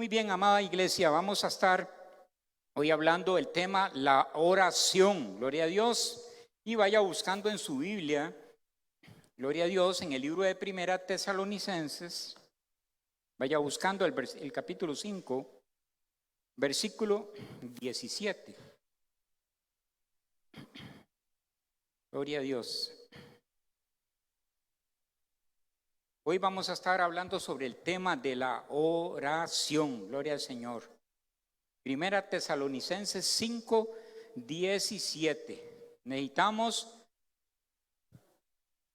Muy bien, amada iglesia, vamos a estar hoy hablando del tema la oración, gloria a Dios, y vaya buscando en su Biblia, gloria a Dios, en el libro de Primera Tesalonicenses, vaya buscando el capítulo 5, versículo 17. Gloria a Dios. Hoy vamos a estar hablando sobre el tema de la oración, gloria al Señor. Primera Tesalonicenses 5, 17. Necesitamos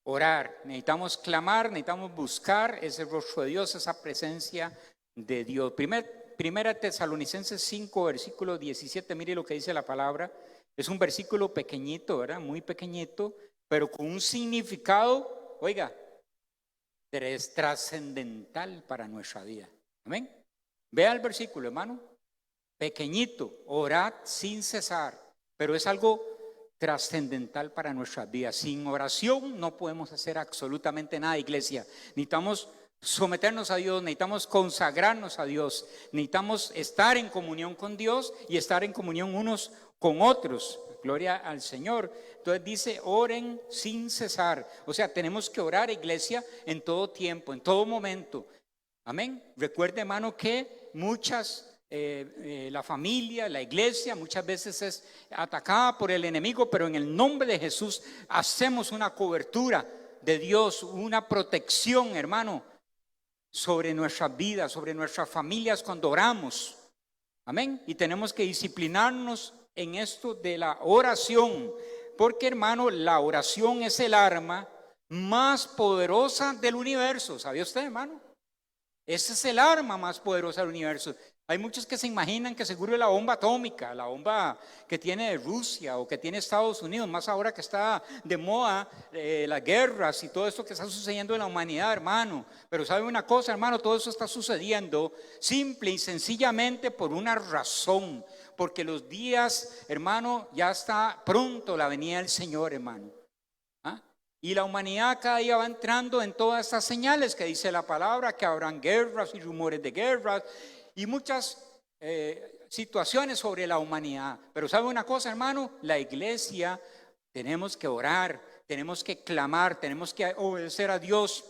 orar, necesitamos clamar, necesitamos buscar ese rostro de Dios, esa presencia de Dios. Primera Tesalonicenses 5, versículo 17, mire lo que dice la palabra. Es un versículo pequeñito, ¿verdad? Muy pequeñito, pero con un significado, oiga, es trascendental para nuestra vida. Amén. Vea el versículo, hermano. Pequeñito, orad sin cesar, pero es algo trascendental para nuestras vidas. Sin oración no podemos hacer absolutamente nada, iglesia. Necesitamos someternos a Dios, necesitamos consagrarnos a Dios, necesitamos estar en comunión con Dios y estar en comunión unos con otros. Gloria al Señor. Entonces dice, oren sin cesar. O sea, tenemos que orar, iglesia, en todo tiempo, en todo momento. Amén. Recuerde, hermano, que la familia, la iglesia muchas veces es atacada por el enemigo, pero en el nombre de Jesús hacemos una cobertura de Dios, una protección, hermano, sobre nuestras vidas, sobre nuestras familias cuando oramos. Amén. Y tenemos que disciplinarnos en esto de la oración, porque, hermano, la oración es el arma más poderosa del universo. ¿Sabía usted, hermano? Ese es el arma más poderosa del universo. Hay muchos que se imaginan que seguro es la bomba atómica, la bomba que tiene Rusia o que tiene Estados Unidos, más ahora que está de moda las guerras y todo esto que está sucediendo en la humanidad, hermano. Pero ¿sabe una cosa, hermano? Todo eso está sucediendo simple y sencillamente por una razón. Porque los días, hermano, ya está pronto la venida del Señor, hermano. Y la humanidad cada día va entrando en todas estas señales que dice la palabra, que habrán guerras y rumores de guerras y muchas situaciones sobre la humanidad. Pero ¿sabe una cosa, hermano? La iglesia tenemos que orar, tenemos que clamar, tenemos que obedecer a Dios,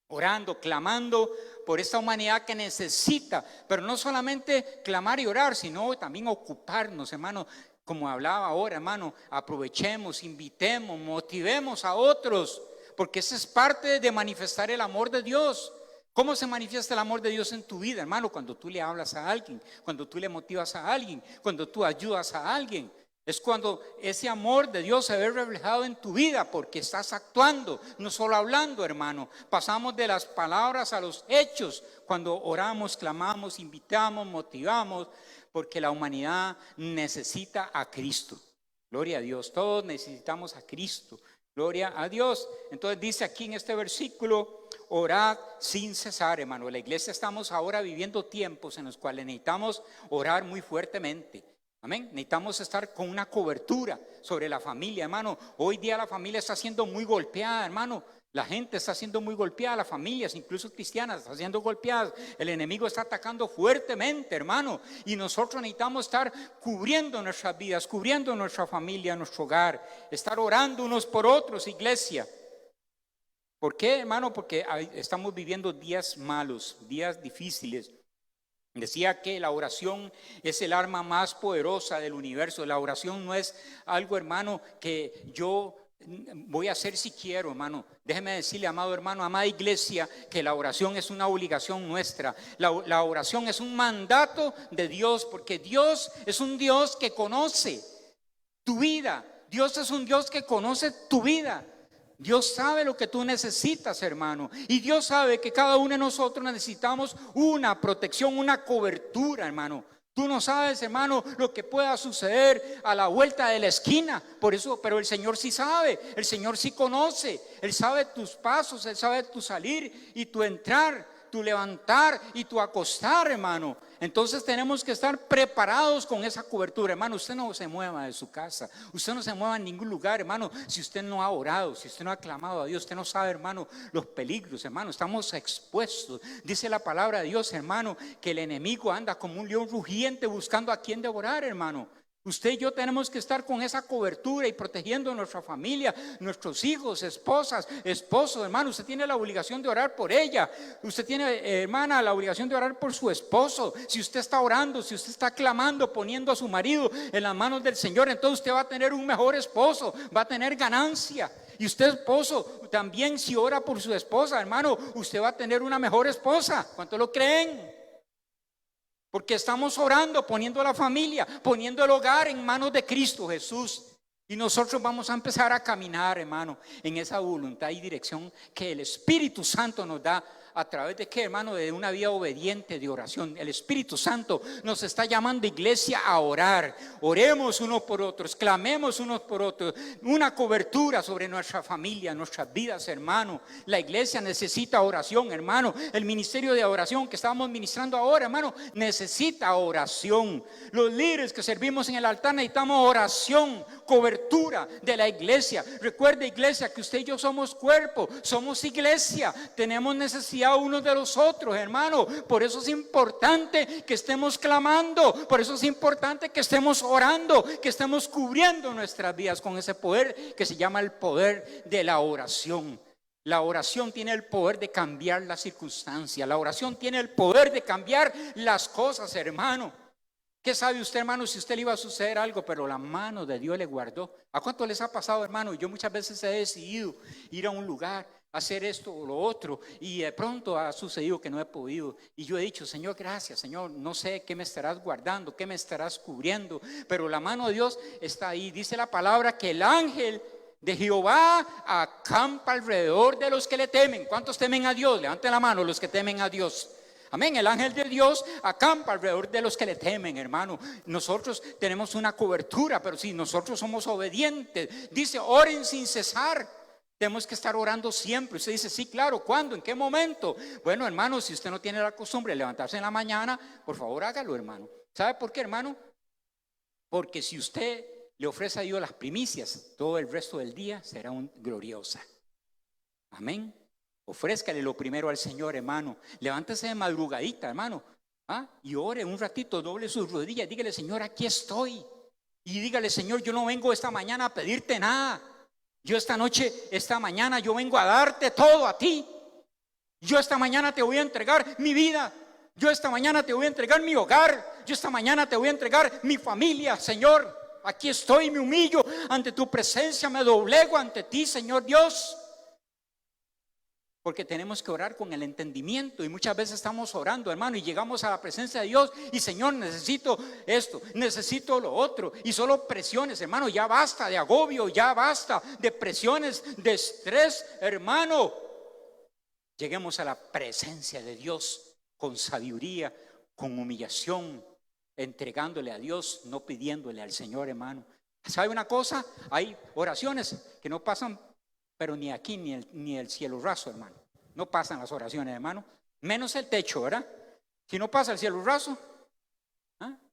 orando, clamando por esta humanidad que necesita, pero no solamente clamar y orar, sino también ocuparnos, hermano. Como hablaba ahora, hermano, aprovechemos, invitemos, motivemos a otros, porque esa es parte de manifestar el amor de Dios. ¿Cómo se manifiesta el amor de Dios en tu vida, hermano? Cuando tú le hablas a alguien, cuando tú le motivas a alguien, cuando tú ayudas a alguien. Es cuando ese amor de Dios se ve reflejado en tu vida, porque estás actuando, no solo hablando, hermano. Pasamos de las palabras a los hechos cuando oramos, clamamos, invitamos, motivamos, porque la humanidad necesita a Cristo. Gloria a Dios, todos necesitamos a Cristo. Gloria a Dios. Entonces dice aquí en este versículo, orad sin cesar, hermano. La iglesia estamos ahora viviendo tiempos en los cuales necesitamos orar muy fuertemente. Amén. Necesitamos estar con una cobertura sobre la familia, hermano. Hoy día la familia está siendo muy golpeada, hermano. La gente está siendo muy golpeada, las familias, incluso cristianas, están siendo golpeadas. El enemigo está atacando fuertemente, hermano. Y nosotros necesitamos estar cubriendo nuestras vidas, cubriendo nuestra familia, nuestro hogar. Estar orando unos por otros, iglesia. ¿Por qué, hermano? Porque estamos viviendo días malos, días difíciles. Decía que la oración es el arma más poderosa del universo. La oración no es algo, hermano, que yo voy a hacer si quiero, hermano. Déjeme decirle, amado hermano, amada iglesia, que la oración es una obligación nuestra. La oración es un mandato de Dios, porque Dios es un Dios que conoce tu vida. Dios es un Dios que conoce tu vida. Dios sabe lo que tú necesitas, hermano. Y Dios sabe que cada uno de nosotros necesitamos una protección, una cobertura, hermano. Tú no sabes, hermano, lo que pueda suceder a la vuelta de la esquina. Por eso, pero el Señor sí sabe, el Señor sí conoce. Él sabe tus pasos, Él sabe tu salir y tu entrar. tu levantar y tu acostar, hermano. Entonces tenemos que estar preparados con esa cobertura, hermano. Usted no se mueva de su casa, usted no se mueva en ningún lugar, hermano. Si usted no ha orado, si usted no ha clamado a Dios, usted no sabe, hermano, los peligros, hermano. Estamos expuestos. Dice la palabra de Dios, hermano, que el enemigo anda como un león rugiente buscando a quien devorar, hermano. Usted y yo tenemos que estar con esa cobertura y protegiendo a nuestra familia, nuestros hijos, esposas, esposos, hermano. Usted tiene la obligación de orar por ella. Usted tiene, hermana, la obligación de orar por su esposo. Si usted está orando, si usted está clamando, poniendo a su marido en las manos del Señor, entonces usted va a tener un mejor esposo, va a tener ganancia. Y usted, esposo, también si ora por su esposa, hermano, usted va a tener una mejor esposa. ¿Cuántos lo creen? Porque estamos orando, poniendo a la familia, poniendo el hogar en manos de Cristo Jesús. Y nosotros vamos a empezar a caminar, hermano, en esa voluntad y dirección que el Espíritu Santo nos da. ¿A través de qué, hermano? De una vida obediente de oración. El Espíritu Santo nos está llamando, iglesia, a orar. Oremos unos por otros, clamemos unos por otros. Una cobertura sobre nuestra familia, nuestras vidas, hermano. La iglesia necesita oración, hermano. El ministerio de oración que estamos ministrando ahora, hermano, necesita oración. Los líderes que servimos en el altar necesitamos oración, cobertura de la iglesia. Recuerde, iglesia, que usted y yo somos cuerpo, somos iglesia. Tenemos necesidad unos de los otros, hermano. Por eso es importante que estemos clamando, por eso es importante que estemos orando, que estemos cubriendo nuestras vidas con ese poder que se llama el poder de la oración. La oración tiene el poder de cambiar las circunstancias. La oración tiene el poder de cambiar las cosas, hermano. ¿Qué sabe usted, hermano, si usted le iba a suceder algo, pero la mano de Dios le guardó? ¿A cuánto les ha pasado, hermano? Yo muchas veces he decidido ir a un lugar, hacer esto o lo otro, y de pronto ha sucedido que no he podido. Y yo he dicho, Señor, gracias, Señor, no sé qué me estarás guardando, qué me estarás cubriendo, pero la mano de Dios está ahí. Dice la palabra que el ángel de Jehová acampa alrededor de los que le temen. ¿Cuántos temen a Dios? Levanten la mano los que temen a Dios. Amén. El ángel de Dios acampa alrededor de los que le temen, hermano. Nosotros tenemos una cobertura, pero si nosotros somos obedientes, dice, oren sin cesar. Tenemos que estar orando siempre. Usted dice, sí, claro, ¿cuándo? ¿En qué momento? Bueno, hermano, si usted no tiene la costumbre de levantarse en la mañana, por favor hágalo, hermano. ¿Sabe por qué, hermano? Porque si usted le ofrece a Dios las primicias, todo el resto del día será gloriosa. Amén. Ofrézcale lo primero al Señor, hermano. Levántese de madrugadita, hermano, y ore un ratito, doble sus rodillas. Dígale, Señor, aquí estoy. Y dígale, Señor, yo no vengo esta mañana a pedirte nada. Yo esta noche, esta mañana, yo vengo a darte todo a ti. Yo esta mañana te voy a entregar mi vida. Yo esta mañana te voy a entregar mi hogar. Yo esta mañana te voy a entregar mi familia, Señor. Aquí estoy, me humillo ante tu presencia, me doblego ante ti, Señor Dios. Porque tenemos que orar con el entendimiento. Y muchas veces estamos orando, hermano, y llegamos a la presencia de Dios y, Señor, necesito esto, necesito lo otro. Y solo presiones, hermano, ya basta de agobio, ya basta de presiones, de estrés, hermano. Lleguemos a la presencia de Dios con sabiduría, con humillación, entregándole a Dios, no pidiéndole al Señor, hermano. ¿Sabe una cosa? Hay oraciones que no pasan, pero ni aquí ni el cielo raso, hermano. No pasan las oraciones, hermano. Menos el techo, ¿verdad? Si no pasa el cielo raso.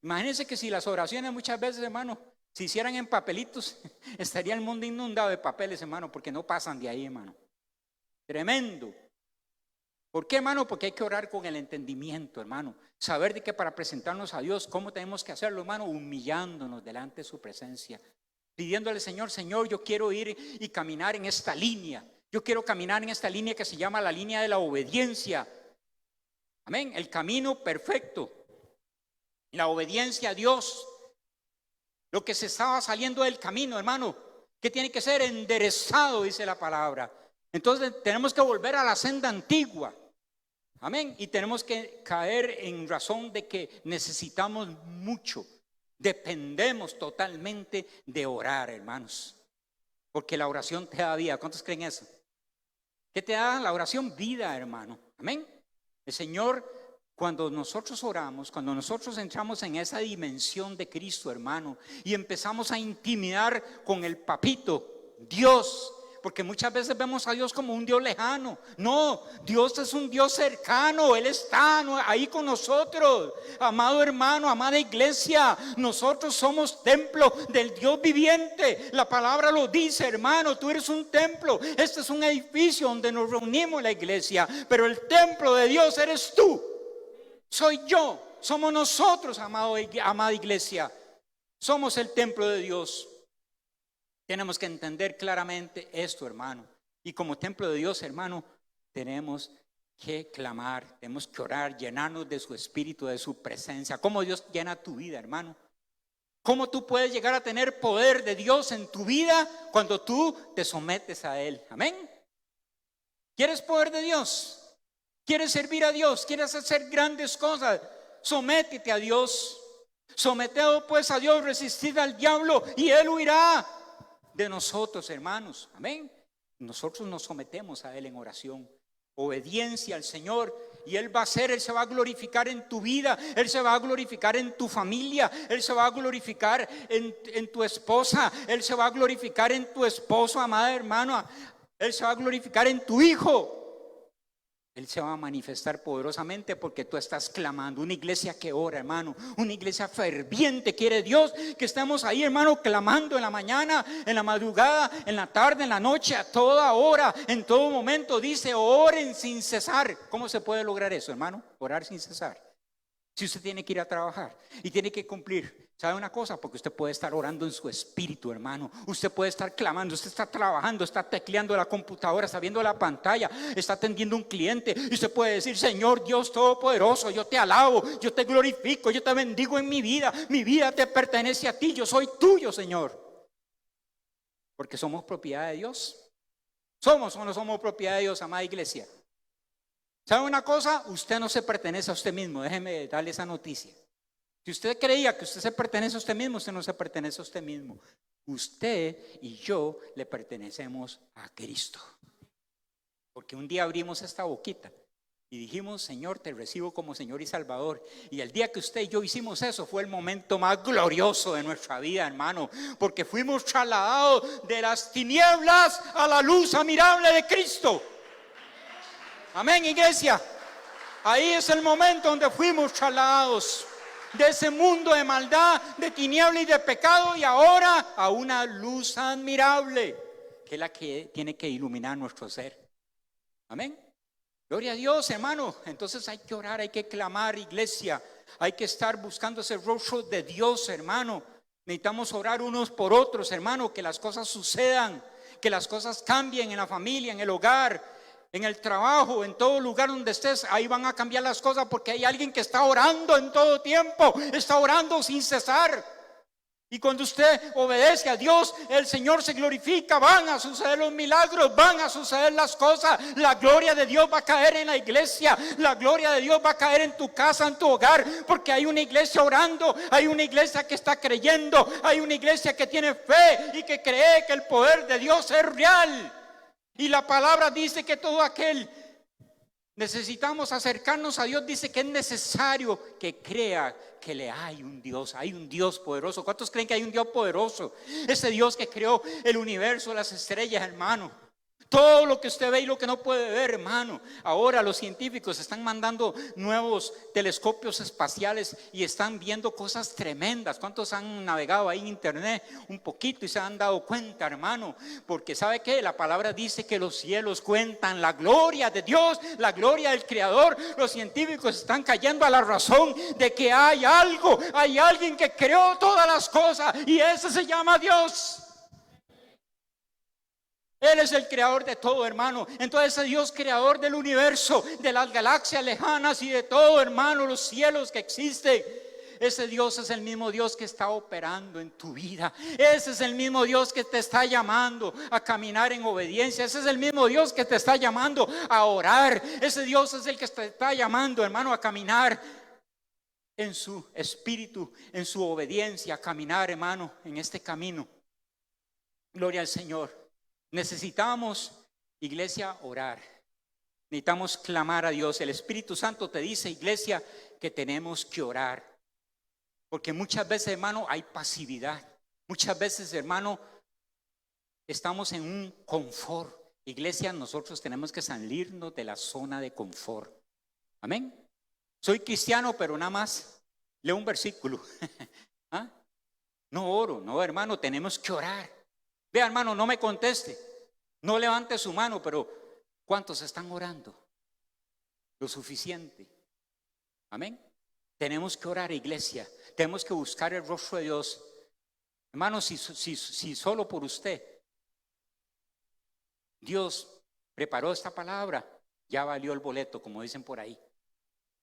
Imagínense que si las oraciones muchas veces, hermano, se hicieran en papelitos, estaría el mundo inundado de papeles, hermano, porque no pasan de ahí, hermano. Tremendo. ¿Por qué, hermano? Porque hay que orar con el entendimiento, hermano. Saber de que para presentarnos a Dios, ¿cómo tenemos que hacerlo, hermano? Humillándonos delante de su presencia. Pidiéndole, Señor, yo quiero ir y caminar en esta línea. Yo quiero caminar en esta línea que se llama la línea de la obediencia. Amén. El camino perfecto. La obediencia a Dios. Lo que se estaba saliendo del camino, hermano, que tiene que ser enderezado, dice la palabra. Entonces tenemos que volver a la senda antigua. Amén. Y tenemos que caer en razón de que necesitamos mucho. Dependemos totalmente de orar, hermanos. Porque la oración te da vida. ¿Cuántos creen eso? ¿Qué te da la oración? Vida, hermano. Amén. El Señor, cuando nosotros oramos, cuando nosotros entramos en esa dimensión de Cristo, hermano, y empezamos a intimidar con el papito, Dios, porque muchas veces vemos a Dios como un Dios lejano. No, Dios es un Dios cercano, Él está ahí con nosotros. Amado hermano, amada iglesia, nosotros somos templo del Dios viviente. La palabra lo dice, hermano, tú eres un templo. Este es un edificio donde nos reunimos en la iglesia, pero el templo de Dios eres tú, soy yo, somos nosotros, amada iglesia. Somos el templo de Dios. Tenemos que entender claramente esto, hermano. Y como templo de Dios, hermano, tenemos que clamar, tenemos que orar, llenarnos de su espíritu, de su presencia. ¿Cómo Dios llena tu vida, hermano? ¿Cómo tú puedes llegar a tener poder de Dios en tu vida cuando tú te sometes a Él? Amén. ¿Quieres poder de Dios? ¿Quieres servir a Dios? ¿Quieres hacer grandes cosas? Sométete a Dios. Someteos pues a Dios, resistid al diablo y Él huirá de nosotros, hermanos. Amén. Nosotros nos sometemos a Él en oración, obediencia al Señor, y Él va a hacer, Él se va a glorificar en tu vida, Él se va a glorificar en tu familia, Él se va a glorificar en tu esposa, Él se va a glorificar en tu esposo, amada hermana, Él se va a glorificar en tu hijo. Él se va a manifestar poderosamente porque tú estás clamando. Una iglesia que ora, hermano, una iglesia ferviente. Quiere Dios que estemos ahí, hermano, clamando en la mañana, en la madrugada, en la tarde, en la noche, a toda hora, en todo momento. Dice, oren sin cesar. ¿Cómo se puede lograr eso, hermano? Orar sin cesar. Si usted tiene que ir a trabajar y tiene que cumplir, ¿sabe una cosa? Porque usted puede estar orando en su espíritu, hermano. Usted puede estar clamando, usted está trabajando, está tecleando la computadora, está viendo la pantalla, está atendiendo un cliente. Y usted puede decir, Señor Dios Todopoderoso, yo te alabo, yo te glorifico, yo te bendigo en mi vida. Mi vida te pertenece a ti, yo soy tuyo, Señor. Porque somos propiedad de Dios. ¿Somos o no somos propiedad de Dios, amada iglesia? ¿Sabe una cosa? Usted no se pertenece a usted mismo. Déjeme darle esa noticia. Si usted creía que usted se pertenece a usted mismo, usted no se pertenece a usted mismo. Usted y yo le pertenecemos a Cristo. Porque un día abrimos esta boquita y dijimos, Señor, te recibo como Señor y Salvador. Y el día que usted y yo hicimos eso fue el momento más glorioso de nuestra vida, hermano. Porque fuimos trasladados de las tinieblas a la luz admirable de Cristo. Amén, iglesia. Ahí es el momento donde fuimos trasladados de ese mundo de maldad, de tiniebla y de pecado, y ahora a una luz admirable, que es la que tiene que iluminar nuestro ser. Amén. Gloria a Dios, hermano. Entonces hay que orar, hay que clamar, iglesia. Hay que estar buscando ese rostro de Dios, hermano. Necesitamos orar unos por otros, hermano, que las cosas sucedan, que las cosas cambien en la familia, en el hogar, en el trabajo, en todo lugar donde estés. Ahí van a cambiar las cosas porque hay alguien que está orando en todo tiempo, está orando sin cesar. Y cuando usted obedece a Dios, el Señor se glorifica, van a suceder los milagros, van a suceder las cosas. La gloria de Dios va a caer en la iglesia, la gloria de Dios va a caer en tu casa, en tu hogar, porque hay una iglesia orando, hay una iglesia que está creyendo, hay una iglesia que tiene fe y que cree que el poder de Dios es real. Y la palabra dice que todo aquel necesitamos acercarnos a Dios, dice que es necesario que crea que hay un Dios poderoso. ¿Cuántos creen que hay un Dios poderoso? Ese Dios que creó el universo, las estrellas, hermano. Todo lo que usted ve y lo que no puede ver, hermano. Ahora los científicos están mandando nuevos telescopios espaciales y están viendo cosas tremendas. ¿Cuántos han navegado ahí en internet un poquito y se han dado cuenta, hermano? Porque ¿sabe qué? La palabra dice que los cielos cuentan la gloria de Dios, la gloria del Creador. Los científicos están cayendo a la razón de que hay algo, hay alguien que creó todas las cosas y ese se llama Dios. Él es el creador de todo, hermano. Entonces ese Dios creador del universo, de las galaxias lejanas y de todo, hermano, los cielos que existen, ese Dios es el mismo Dios que está operando en tu vida. Ese es el mismo Dios que te está llamando a caminar en obediencia. Ese es el mismo Dios que te está llamando a orar. Ese Dios es el que te está llamando, hermano, a caminar en su espíritu, en su obediencia, a caminar, hermano, en este camino. Gloria al Señor. Necesitamos, iglesia, orar. Necesitamos clamar a Dios. El Espíritu Santo te dice, iglesia, que tenemos que orar. Porque muchas veces, hermano, hay pasividad. Muchas veces, hermano, estamos en un confort. Iglesia, nosotros tenemos que salirnos de la zona de confort. Amén. Soy cristiano, pero nada más leo un versículo. ¿Ah? No oro, no, hermano, tenemos que orar. Vea, hermano, no me conteste, no levante su mano, pero ¿cuántos están orando? Lo suficiente. Amén. Tenemos que orar, iglesia. Tenemos que buscar el rostro de Dios. Hermano, si solo por usted Dios preparó esta palabra, ya valió el boleto, como dicen por ahí.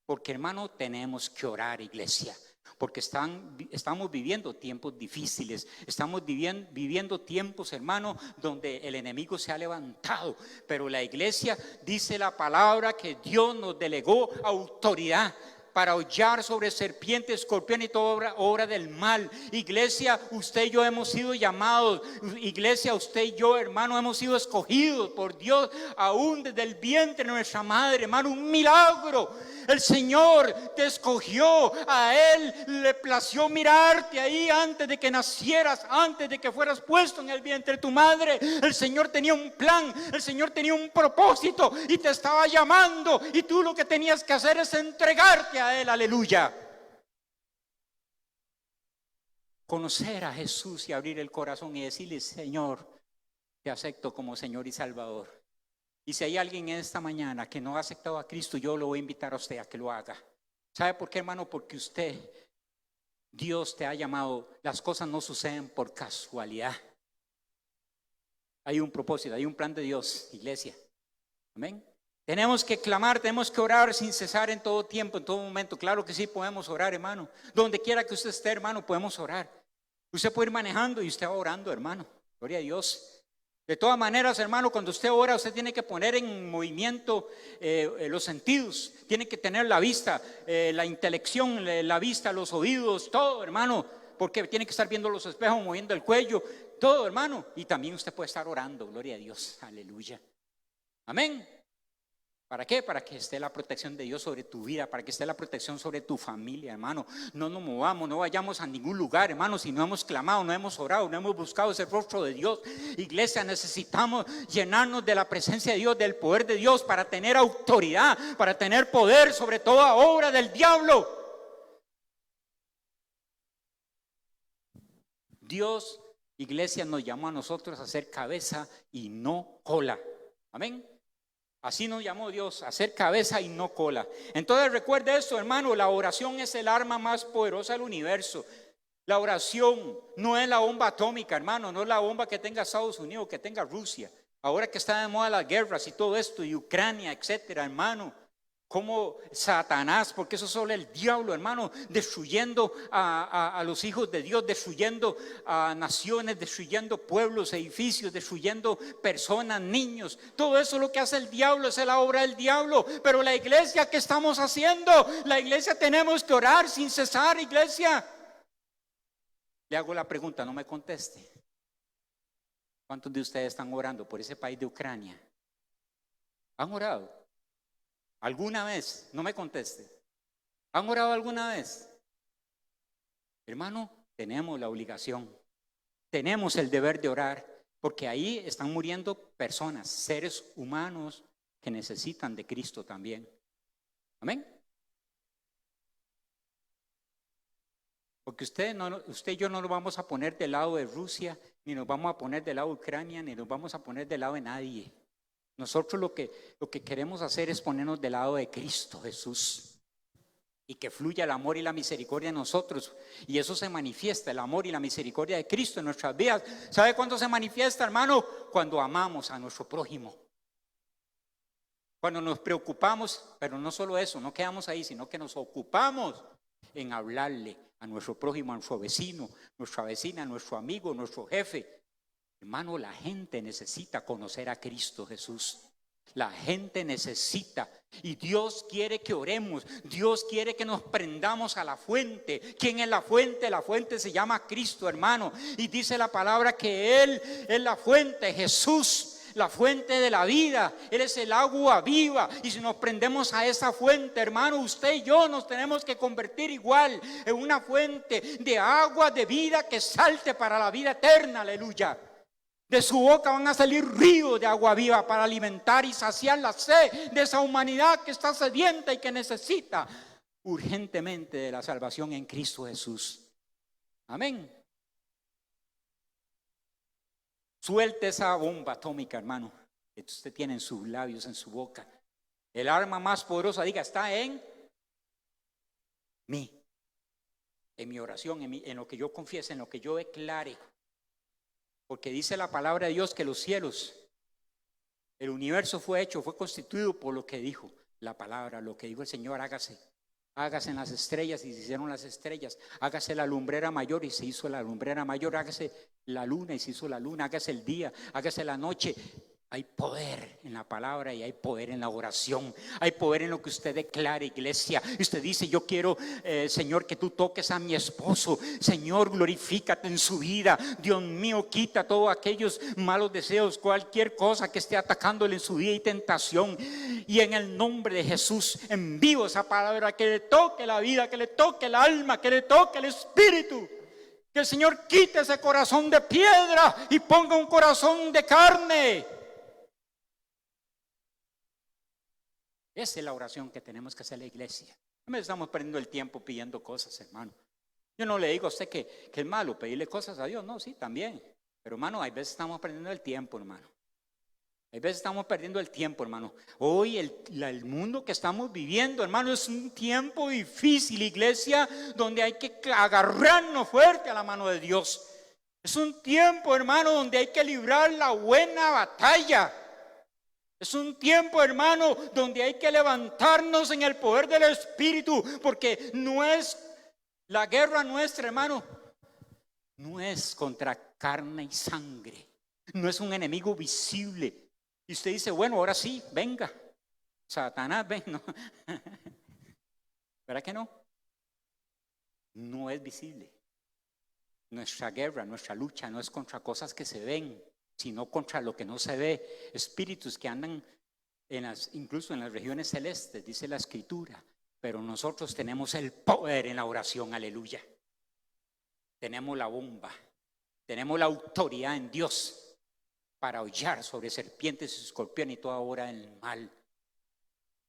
Porque, hermano, tenemos que orar, iglesia. Porque estamos viviendo tiempos difíciles. Estamos viviendo tiempos, hermano, donde el enemigo se ha levantado. Pero la iglesia dice la palabra que Dios nos delegó autoridad para hollar sobre serpientes, escorpión y toda obra del mal. Iglesia, usted y yo hemos sido llamados. Iglesia, usted y yo, hermano, hemos sido escogidos por Dios aún desde el vientre de nuestra madre. Hermano, un milagro. El Señor te escogió, a Él le plació mirarte ahí antes de que nacieras, antes de que fueras puesto en el vientre de tu madre. El Señor tenía un plan, el Señor tenía un propósito y te estaba llamando, y tú lo que tenías que hacer es entregarte a Él. Aleluya. Conocer a Jesús y abrir el corazón y decirle: Señor, te acepto como Señor y Salvador. Y si hay alguien en esta mañana que no ha aceptado a Cristo, yo lo voy a invitar a usted a que lo haga. ¿Sabe por qué, hermano? Porque Dios te ha llamado. Las cosas no suceden por casualidad. Hay un propósito, hay un plan de Dios, iglesia. Amén. Tenemos que clamar, tenemos que orar sin cesar en todo tiempo, en todo momento. Claro que sí, podemos orar, hermano. Donde quiera que usted esté, hermano, podemos orar. Usted puede ir manejando y usted va orando, hermano. Gloria a Dios. De todas maneras, hermano, cuando usted ora, usted tiene que poner en movimiento los sentidos. Tiene que tener la vista, la intelección, la vista, los oídos, todo, hermano. Porque tiene que estar viendo los espejos, moviendo el cuello, todo, hermano. Y también usted puede estar orando, gloria a Dios, aleluya. Amén. ¿Para qué? Para que esté la protección de Dios sobre tu vida, para que esté la protección sobre tu familia, hermano. No nos movamos, no vayamos a ningún lugar, hermano, si no hemos clamado, no hemos orado, no hemos buscado ese rostro de Dios. Iglesia, necesitamos llenarnos de la presencia de Dios, del poder de Dios, para tener autoridad, para tener poder sobre toda obra del diablo. Dios, iglesia, nos llamó a nosotros a ser cabeza y no cola. Amén. Así nos llamó Dios, a ser cabeza y no cola. Entonces recuerde esto, hermano, la oración es el arma más poderosa del universo. La oración no es la bomba atómica, hermano, no es la bomba que tenga Estados Unidos, que tenga Rusia. Ahora que está de moda las guerras y todo esto, y Ucrania, etcétera, hermano. Como Satanás, porque eso es solo el diablo, hermano, destruyendo a los hijos de Dios, destruyendo a naciones, destruyendo pueblos, edificios, destruyendo personas, niños. Todo eso es lo que hace el diablo, esa es la obra del diablo. Pero la iglesia, ¿qué estamos haciendo? La iglesia tenemos que orar sin cesar, iglesia. Le hago la pregunta, no me conteste. ¿Cuántos de ustedes están orando por ese país de Ucrania? ¿Han orado? ¿Alguna vez? No me conteste. ¿Han orado alguna vez? Hermano, tenemos la obligación, tenemos el deber de orar, porque ahí están muriendo personas, seres humanos que necesitan de Cristo también. Amén. Porque usted y yo no nos vamos a poner del lado de Rusia, ni nos vamos a poner del lado de Ucrania, ni nos vamos a poner del lado de nadie. Nosotros lo que queremos hacer es ponernos del lado de Cristo Jesús y que fluya el amor y la misericordia en nosotros, y eso se manifiesta, el amor y la misericordia de Cristo en nuestras vidas. ¿Sabe cuándo se manifiesta, hermano? Cuando amamos a nuestro prójimo, cuando nos preocupamos, pero no solo eso, no quedamos ahí, sino que nos ocupamos en hablarle a nuestro prójimo, a nuestro vecino, nuestra vecina, a nuestro amigo, nuestro jefe. Hermano, la gente necesita conocer a Cristo Jesús. La gente necesita, y Dios quiere que oremos. Dios quiere que nos prendamos a la fuente. ¿Quién es la fuente? La fuente se llama Cristo, hermano. Y dice la palabra que Él es la fuente, Jesús, la fuente de la vida. Él es el agua viva. Y si nos prendemos a esa fuente, hermano, usted y yo nos tenemos que convertir igual en una fuente de agua de vida que salte para la vida eterna. Aleluya. De su boca van a salir ríos de agua viva para alimentar y saciar la sed de esa humanidad que está sedienta y que necesita urgentemente de la salvación en Cristo Jesús. Amén. Suelte esa bomba atómica, hermano, que usted tiene en sus labios, en su boca. El arma más poderosa, diga, está en mí, en mi oración, en lo que yo confiese, en lo que yo declare. Porque dice la palabra de Dios que los cielos, el universo fue constituido por lo que dijo la palabra, lo que dijo el Señor, hágase. Hágase en las estrellas y se hicieron las estrellas. Hágase la lumbrera mayor y se hizo la lumbrera mayor. Hágase la luna y se hizo la luna. Hágase el día, hágase la noche. Hay poder en la palabra y hay poder en la oración. Hay poder en lo que usted declara, iglesia. Y usted dice, yo quiero, Señor, que tú toques a mi esposo. Señor, glorifícate en su vida. Dios mío, quita todos aquellos malos deseos, cualquier cosa que esté atacándole en su vida y tentación. Y en el nombre de Jesús envío esa palabra que le toque la vida, que le toque el alma, que le toque el espíritu. Que el Señor quite ese corazón de piedra y ponga un corazón de carne. Esa es la oración que tenemos que hacer la iglesia. No me estamos perdiendo el tiempo pidiendo cosas, hermano. Yo no le digo a usted que es malo pedirle cosas a Dios. No, sí, también. Pero hermano, hay veces estamos perdiendo el tiempo, hermano. Hay veces estamos perdiendo el tiempo, hermano. Hoy el mundo que estamos viviendo, hermano, es un tiempo difícil, iglesia, donde hay que agarrarnos fuerte a la mano de Dios. Es un tiempo, hermano, donde hay que librar la buena batalla. Es un tiempo, hermano, donde hay que levantarnos en el poder del Espíritu, porque no es la guerra nuestra, hermano, no es contra carne y sangre, no es un enemigo visible. Y usted dice, bueno, ahora sí, venga, Satanás, ven, ¿no? ¿Verdad que no? No es visible. Nuestra guerra, nuestra lucha no es contra cosas que se ven, sino contra lo que no se ve, espíritus que andan incluso en las regiones celestes, dice la Escritura. Pero nosotros tenemos el poder en la oración, aleluya. Tenemos la bomba, tenemos la autoridad en Dios para hollar sobre serpientes y escorpiones y toda obra del mal.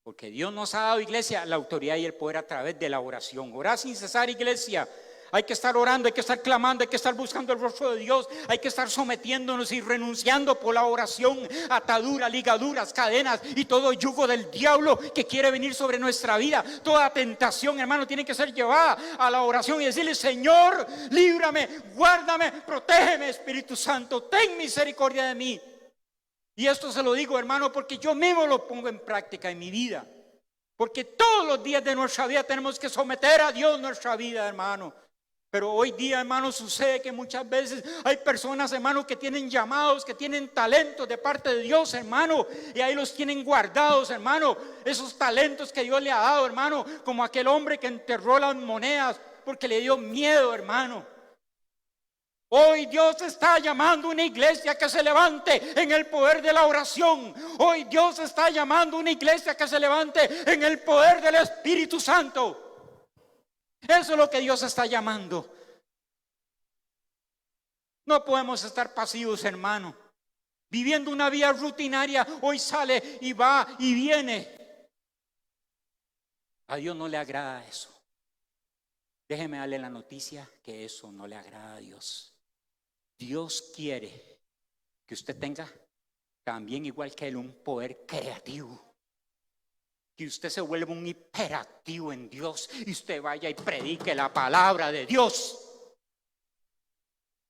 Porque Dios nos ha dado, iglesia, la autoridad y el poder a través de la oración. Orar sin cesar, iglesia. Hay que estar orando, hay que estar clamando, hay que estar buscando el rostro de Dios. Hay que estar sometiéndonos y renunciando por la oración. Ataduras, ligaduras, cadenas y todo yugo del diablo que quiere venir sobre nuestra vida. Toda tentación, hermano, tiene que ser llevada a la oración y decirle, Señor, líbrame, guárdame, protégeme, Espíritu Santo, ten misericordia de mí. Y esto se lo digo, hermano, porque yo mismo lo pongo en práctica en mi vida. Porque todos los días de nuestra vida tenemos que someter a Dios nuestra vida, hermano. Pero hoy día, hermano, sucede que muchas veces hay personas, hermano, que tienen llamados, que tienen talentos de parte de Dios, hermano, y ahí los tienen guardados, hermano, esos talentos que Dios le ha dado, hermano, como aquel hombre que enterró las monedas porque le dio miedo, hermano. Hoy Dios está llamando a una iglesia que se levante en el poder de la oración. Hoy Dios está llamando a una iglesia que se levante en el poder del Espíritu Santo. Eso es lo que Dios está llamando. No podemos estar pasivos, hermano, viviendo una vida rutinaria. Hoy sale y va y viene. A Dios no le agrada eso. Déjeme darle la noticia que eso no le agrada a Dios. Dios quiere que usted tenga también, igual que Él, un poder creativo. Que usted se vuelva un hiperactivo en Dios y usted vaya y predique la palabra de Dios.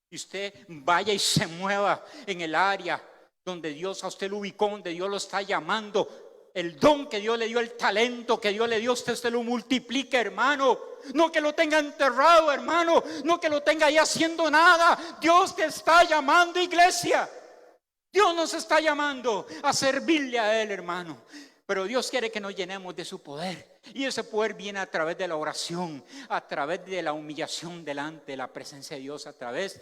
Y usted vaya y se mueva en el área donde Dios a usted lo ubicó, donde Dios lo está llamando. El don que Dios le dio, el talento que Dios le dio, usted lo multiplique, hermano. No que lo tenga enterrado, hermano. No que lo tenga ahí haciendo nada. Dios te está llamando, iglesia. Dios nos está llamando a servirle a Él, hermano. Pero Dios quiere que nos llenemos de su poder. Y ese poder viene a través de la oración, a través de la humillación delante de la presencia de Dios, a través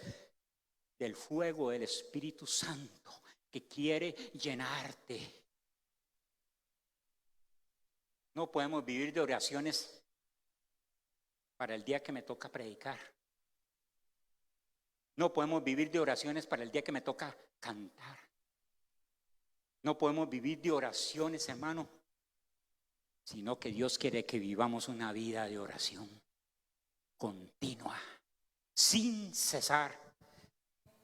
del fuego del Espíritu Santo que quiere llenarte. No podemos vivir de oraciones para el día que me toca predicar. No podemos vivir de oraciones para el día que me toca cantar. No podemos vivir de oraciones, hermano, sino que Dios quiere que vivamos una vida de oración continua, sin cesar.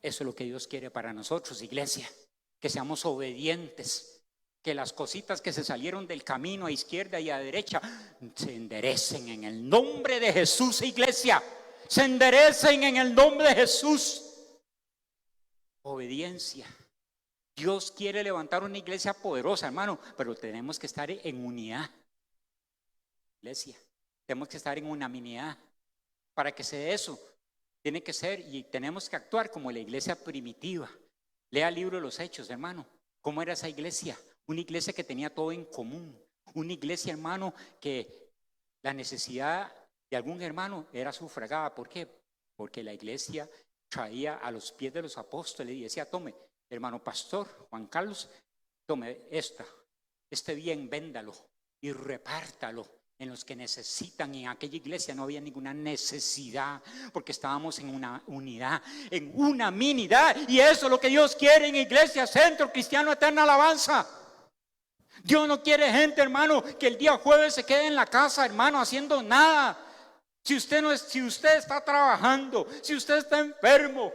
Eso es lo que Dios quiere para nosotros, iglesia, que seamos obedientes, que las cositas que se salieron del camino a izquierda y a derecha se enderecen en el nombre de Jesús, iglesia, se enderecen en el nombre de Jesús. Obediencia. Dios quiere levantar una iglesia poderosa, hermano, pero tenemos que estar en unidad. Iglesia, tenemos que estar en unanimidad. Para que se dé eso, tiene que ser y tenemos que actuar como la iglesia primitiva. Lea el libro de los Hechos, hermano. ¿Cómo era esa iglesia? Una iglesia que tenía todo en común. Una iglesia, hermano, que la necesidad de algún hermano era sufragada. ¿Por qué? Porque la iglesia traía a los pies de los apóstoles y decía: tome, hermano pastor Juan Carlos, tome este bien, véndalo y repártalo en los que necesitan. Y en aquella iglesia no había ninguna necesidad, porque estábamos en una unidad, en una minidad. Y eso es lo que Dios quiere en Iglesia Centro Cristiano Eterna Alabanza. Dios no quiere gente, hermano, que el día jueves se quede en la casa, hermano, haciendo nada. Si usted está trabajando, si usted está enfermo,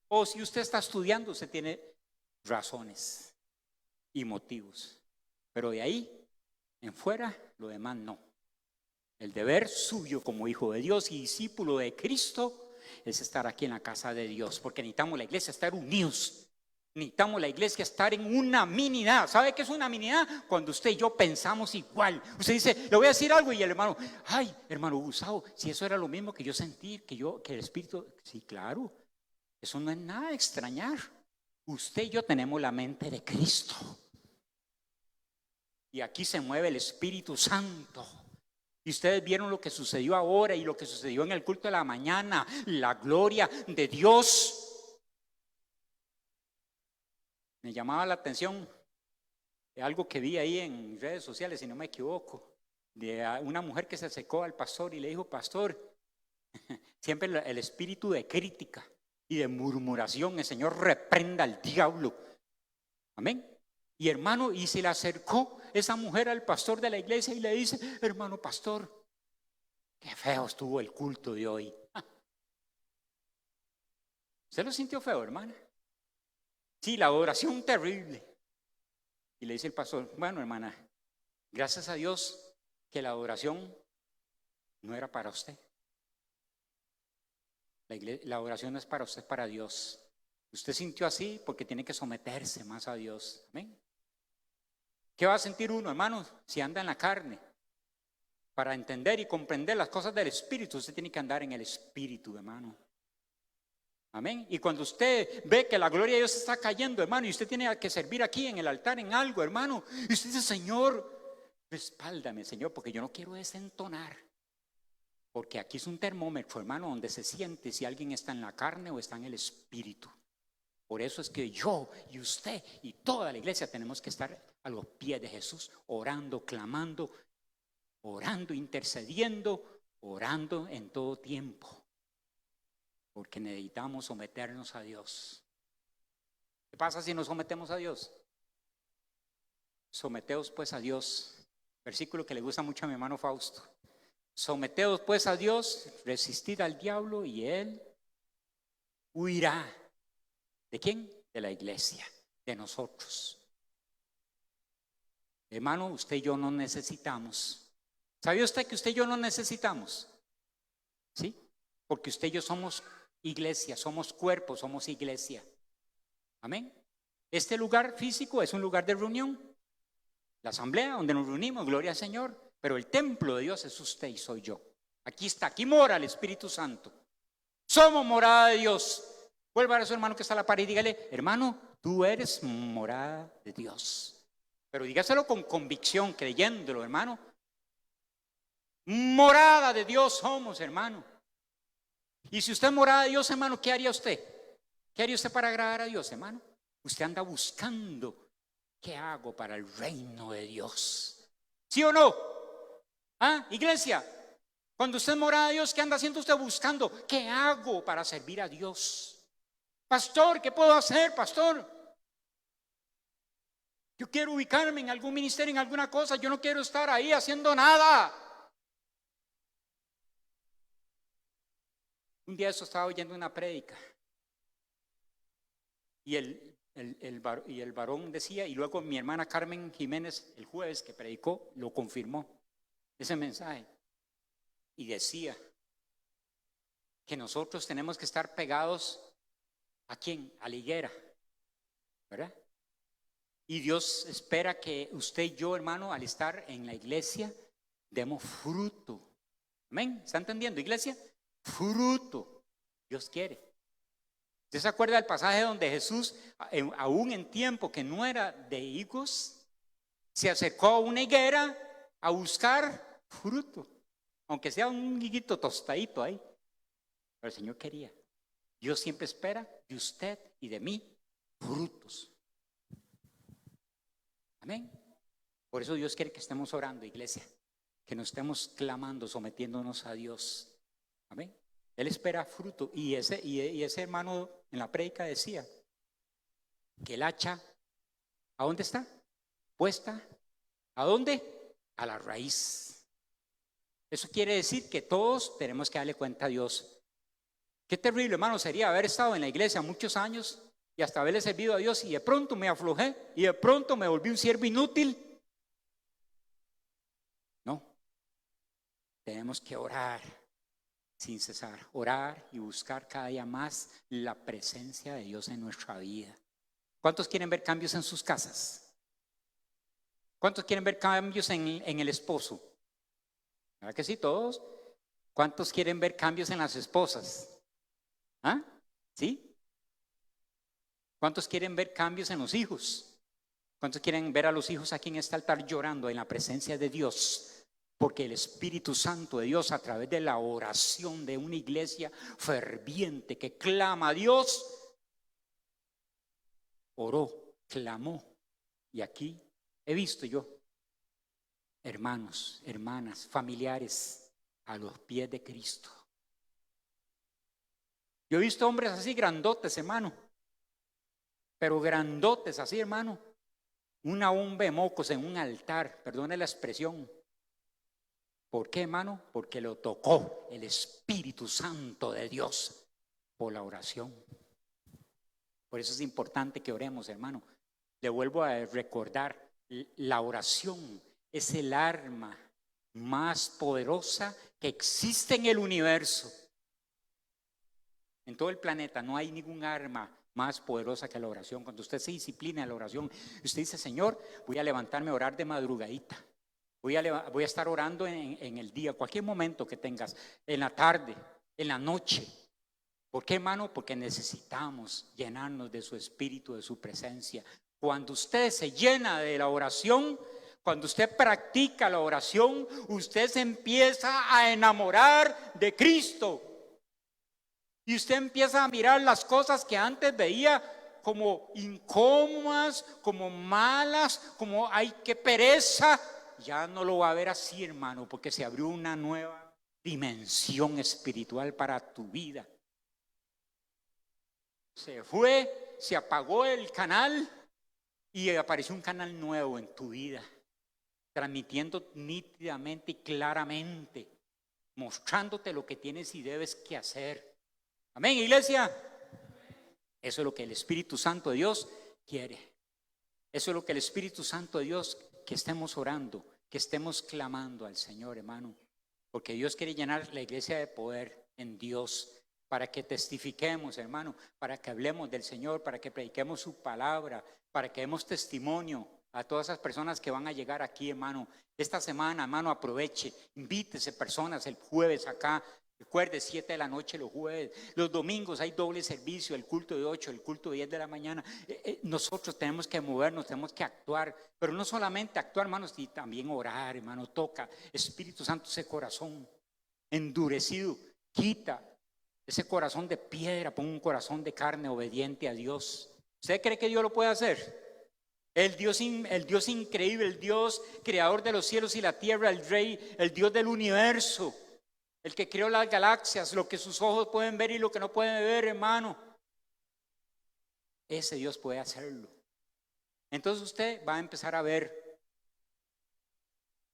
o si usted está estudiando, usted tiene razones y motivos. Pero de ahí en fuera, lo demás no. El deber suyo como hijo de Dios y discípulo de Cristo es estar aquí en la casa de Dios, porque necesitamos la iglesia estar unidos. Necesitamos la iglesia estar en una minidad. ¿Sabe qué es una minidad? Cuando usted y yo pensamos igual. Usted dice: le voy a decir algo, y el hermano: ay, hermano Gustavo, si eso era lo mismo que yo sentí, que el Espíritu. Sí, claro, eso no es nada de extrañar. Usted y yo tenemos la mente de Cristo, y aquí se mueve el Espíritu Santo. Y ustedes vieron lo que sucedió ahora y lo que sucedió en el culto de la mañana. La gloria de Dios. Me llamaba la atención de algo que vi ahí en redes sociales, si no me equivoco, de una mujer que se acercó al pastor y le dijo: pastor, siempre el espíritu de crítica y de murmuración, el Señor reprenda al diablo. Amén. Y hermano, y se le acercó esa mujer al pastor de la iglesia y le dice: hermano pastor, qué feo estuvo el culto de hoy. ¿Usted lo sintió feo, hermana? Sí, la adoración terrible. Y le dice el pastor: bueno, hermana, gracias a Dios que la adoración no era para usted. La adoración no es para usted, es para Dios. Usted sintió así porque tiene que someterse más a Dios. Amén. ¿Qué va a sentir uno, hermanos, si anda en la carne? Para entender y comprender las cosas del Espíritu, usted tiene que andar en el Espíritu, hermano. Amén. Y cuando usted ve que la gloria de Dios está cayendo, hermano, y usted tiene que servir aquí en el altar en algo, hermano, y usted dice: Señor, respáldame, Señor, porque yo no quiero desentonar. Porque aquí es un termómetro, hermano, donde se siente si alguien está en la carne o está en el Espíritu. Por eso es que yo y usted y toda la iglesia tenemos que estar a los pies de Jesús, orando, clamando, orando, intercediendo, orando en todo tiempo. Porque necesitamos someternos a Dios. ¿Qué pasa si nos sometemos a Dios? Someteos pues a Dios. Versículo que le gusta mucho a mi hermano Fausto. Someteos pues a Dios, resistid al diablo y él huirá. ¿De quién? De la iglesia, de nosotros. Hermano, usted y yo no necesitamos. ¿Sabía usted que usted y yo no necesitamos? ¿Sí? Porque usted y yo somos iglesia, somos cuerpo, somos iglesia. Amén. Este lugar físico es un lugar de reunión, la asamblea donde nos reunimos, gloria al Señor. Pero el templo de Dios es usted y soy yo. Aquí está, aquí mora el Espíritu Santo. Somos morada de Dios. Vuelva a su hermano que está a la pared y dígale: hermano, tú eres morada de Dios. Pero dígaselo con convicción, creyéndolo, hermano. Morada de Dios somos, hermano. Y si usted es morada de Dios, hermano, ¿qué haría usted? ¿Qué haría usted para agradar a Dios, hermano? Usted anda buscando: ¿qué hago para el reino de Dios? ¿Sí o no? ¿Ah, iglesia? Cuando usted mora a Dios, ¿qué anda haciendo usted buscando? ¿Qué hago para servir a Dios? Pastor, ¿qué puedo hacer, pastor? Yo quiero ubicarme en algún ministerio, en alguna cosa. Yo no quiero estar ahí haciendo nada. Un día eso estaba oyendo una prédica y el varón decía, y luego mi hermana Carmen Jiménez el jueves que predicó lo confirmó ese mensaje, y decía que nosotros tenemos que estar pegados ¿a quién? A la higuera, ¿verdad? Y Dios espera que usted y yo, hermano, al estar en la iglesia, demos fruto. Amén. ¿Está entendiendo, iglesia? Fruto. Dios quiere. ¿Usted se acuerda del pasaje donde Jesús, aún en tiempo que no era de higos, se acercó a una higuera a buscar fruto? Aunque sea un higuito tostadito ahí. Pero el Señor quería. Dios siempre espera de usted y de mí frutos. Amén. Por eso Dios quiere que estemos orando, iglesia, que nos estemos clamando, sometiéndonos a Dios. Amén. Él espera fruto. Y ese hermano en la prédica decía que el hacha, ¿a dónde está? Puesta. ¿A dónde? A la raíz. Eso quiere decir que todos tenemos que darle cuenta a Dios. Qué terrible, hermano, sería haber estado en la iglesia muchos años y hasta haberle servido a Dios y de pronto me aflojé y de pronto me volví un siervo inútil. No, tenemos que orar sin cesar, orar y buscar cada día más la presencia de Dios en nuestra vida. ¿Cuántos quieren ver cambios en sus casas? ¿Cuántos quieren ver cambios en el esposo? ¿Verdad que sí, todos? ¿Cuántos quieren ver cambios en las esposas? ¿Ah? ¿Sí? ¿Cuántos quieren ver cambios en los hijos? ¿Cuántos quieren ver a los hijos aquí en este altar llorando en la presencia de Dios? Porque el Espíritu Santo de Dios, a través de la oración de una iglesia ferviente que clama a Dios, oró, clamó. Y aquí he visto yo hermanos, hermanas, familiares a los pies de Cristo. Yo he visto hombres así grandotes, hermano, pero grandotes así, hermano, una bomba de mocos en un altar, perdone la expresión. ¿Por qué, hermano? Porque lo tocó el Espíritu Santo de Dios por la oración. Por eso es importante que oremos, hermano. Le vuelvo a recordar, la oración es el arma más poderosa que existe en el universo. En todo el planeta no hay ningún arma más poderosa que la oración. Cuando usted se disciplina en la oración, usted dice, Señor, voy a levantarme a orar de madrugadita. Voy a estar orando en el día, cualquier momento que tengas, en la tarde, en la noche. ¿Por qué, hermano? Porque necesitamos llenarnos de su espíritu, de su presencia. Cuando usted se llena de la oración, cuando usted practica la oración, usted se empieza a enamorar de Cristo. Y usted empieza a mirar las cosas que antes veía como incómodas, como malas, como ay, qué pereza. Ya no lo va a ver así, hermano, porque se abrió una nueva dimensión espiritual para tu vida. Se apagó el canal y apareció un canal nuevo en tu vida, transmitiendo nítidamente y claramente, mostrándote lo que tienes y debes que hacer. Amén, iglesia. Eso es lo que el Espíritu Santo de Dios quiere. Eso es lo que el Espíritu Santo de Dios, que estemos orando, que estemos clamando al Señor, hermano. Porque Dios quiere llenar la iglesia de poder en Dios, para que testifiquemos, hermano, para que hablemos del Señor, para que prediquemos su palabra, para que demos testimonio a todas esas personas que van a llegar aquí, hermano. Esta semana, hermano, aproveche, invítese personas el jueves acá. Recuerde, 7 de la noche los jueves, los domingos hay doble servicio, el culto de 8, el culto de 10 de la mañana. Nosotros tenemos que movernos, tenemos que actuar, pero no solamente actuar, hermanos, sino también orar, hermano. Toca, Espíritu Santo, ese corazón endurecido, quita ese corazón de piedra, pon un corazón de carne obediente a Dios. ¿Usted cree que Dios lo puede hacer? El Dios increíble, el Dios creador de los cielos y la tierra, el Rey, el Dios del universo. el que creó las galaxias, lo que sus ojos pueden ver y lo que no pueden ver, hermano. Ese Dios puede hacerlo. Entonces usted va a empezar a ver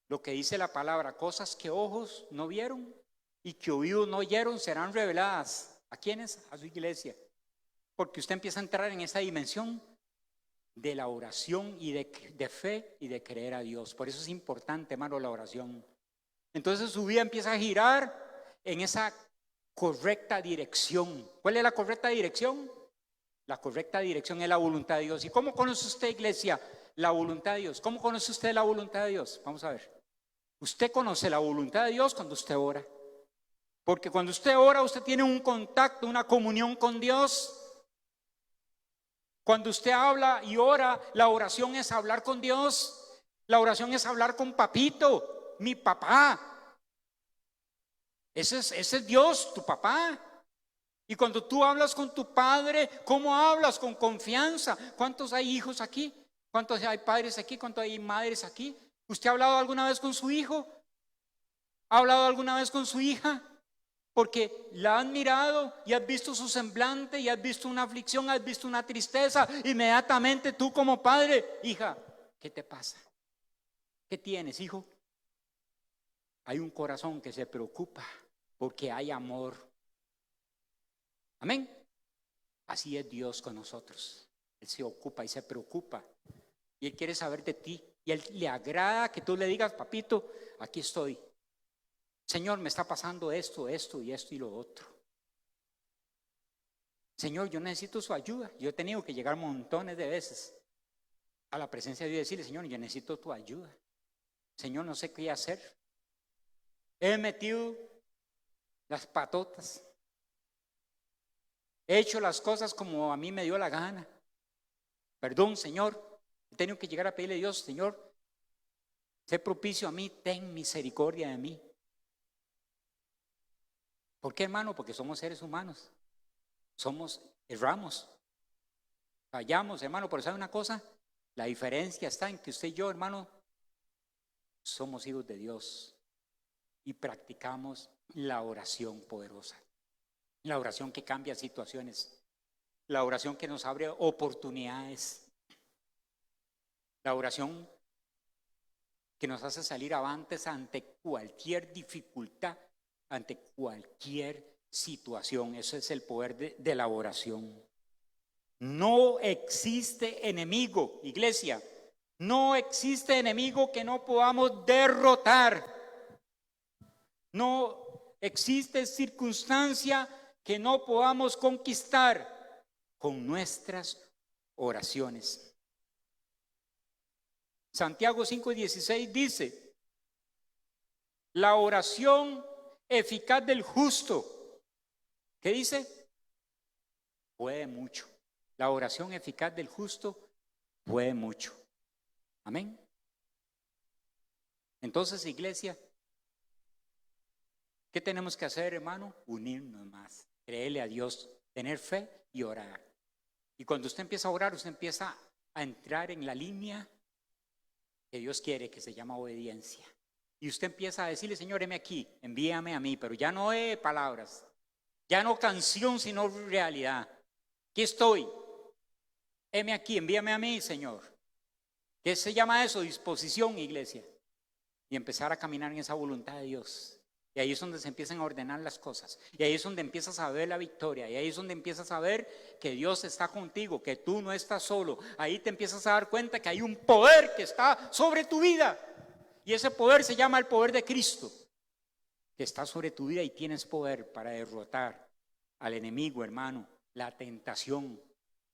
lo que dice la palabra, cosas que ojos no vieron y que oídos no oyeron serán reveladas. ¿A quiénes? A su iglesia. Porque usted empieza a entrar en esa dimensión de la oración y de fe y de creer a Dios. Por eso es importante, hermano, la oración. Entonces su vida empieza a girar en esa correcta dirección. ¿Cuál es la correcta dirección? La correcta dirección es la voluntad de Dios. ¿Y cómo conoce usted, iglesia, la voluntad de Dios? ¿Cómo conoce usted la voluntad de Dios? Vamos a ver. Usted conoce la voluntad de Dios cuando usted ora. Porque cuando usted ora, usted tiene un contacto, una comunión con Dios. Cuando usted habla y ora, la oración es hablar con Dios. La oración es hablar con papito, mi papá. Ese es Dios, tu papá. Y cuando tú hablas con tu padre, ¿cómo hablas? Con confianza. ¿Cuántos hay hijos aquí? ¿Cuántos hay padres aquí? ¿Cuántos hay madres aquí? ¿Usted ha hablado alguna vez con su hijo? ¿Ha hablado alguna vez con su hija? Porque la has mirado y has visto su semblante y has visto una aflicción, has visto una tristeza. Inmediatamente tú como padre, hija, ¿qué te pasa? ¿Qué tienes, hijo? Hay un corazón que se preocupa porque hay amor. Amén. Así es Dios con nosotros. Él se ocupa y se preocupa. Y Él quiere saber de ti. Y Él le agrada que tú le digas, papito, aquí estoy. Señor, me está pasando esto, esto y esto y lo otro. Señor, yo necesito su ayuda. Yo he tenido que llegar montones de veces a la presencia de Dios y decirle, Señor, yo necesito tu ayuda. Señor, no sé qué hacer. He metido las patotas. He hecho las cosas como a mí me dio la gana. Perdón, Señor. He tenido que llegar a pedirle a Dios, Señor, sé propicio a mí, ten misericordia de mí. ¿Por qué, hermano? Porque somos seres humanos. Erramos. Fallamos, hermano. Pero ¿sabe una cosa? La diferencia está en que usted y yo, hermano, somos hijos de Dios y practicamos la oración poderosa. La oración que cambia situaciones. La oración que nos abre oportunidades. La oración que nos hace salir avantes ante cualquier dificultad, ante cualquier situación. Eso es el poder de la oración. No existe enemigo, iglesia. No existe enemigo que no podamos derrotar. No existe circunstancia que no podamos conquistar con nuestras oraciones. Santiago 5:16 dice, la oración eficaz del justo, ¿qué dice? Puede mucho. La oración eficaz del justo puede mucho. Amén. Entonces, iglesia, ¿qué tenemos que hacer, hermano? Unirnos más, creerle a Dios, tener fe y orar. Y cuando usted empieza a orar, usted empieza a entrar en la línea que Dios quiere, que se llama obediencia. Y usted empieza a decirle, Señor, heme aquí, envíame a mí, pero ya no de palabras, ya no canción, sino realidad. Aquí estoy, heme aquí, envíame a mí, Señor. ¿Qué se llama eso? Disposición, iglesia. Y empezar a caminar en esa voluntad de Dios. Y ahí es donde se empiezan a ordenar las cosas. Y ahí es donde empiezas a ver la victoria. Y ahí es donde empiezas a ver que Dios está contigo, que tú no estás solo. Ahí te empiezas a dar cuenta que hay un poder que está sobre tu vida. Y ese poder se llama el poder de Cristo, que está sobre tu vida y tienes poder para derrotar al enemigo, hermano. La tentación.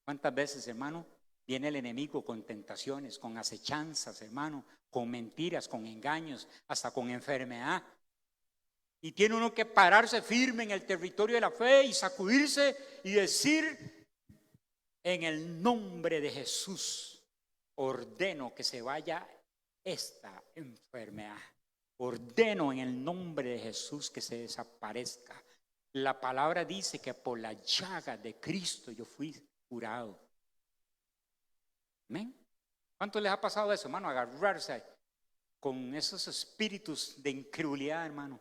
¿Cuántas veces, hermano, viene el enemigo con tentaciones, con acechanzas, hermano, con mentiras, con engaños, hasta con enfermedad? Y tiene uno que pararse firme en el territorio de la fe y sacudirse y decir, en el nombre de Jesús, ordeno que se vaya esta enfermedad. Ordeno en el nombre de Jesús que se desaparezca. La palabra dice que por la llaga de Cristo yo fui curado. ¿Amén? ¿Cuánto les ha pasado eso, hermano? Agarrarse con esos espíritus de incredulidad, hermano.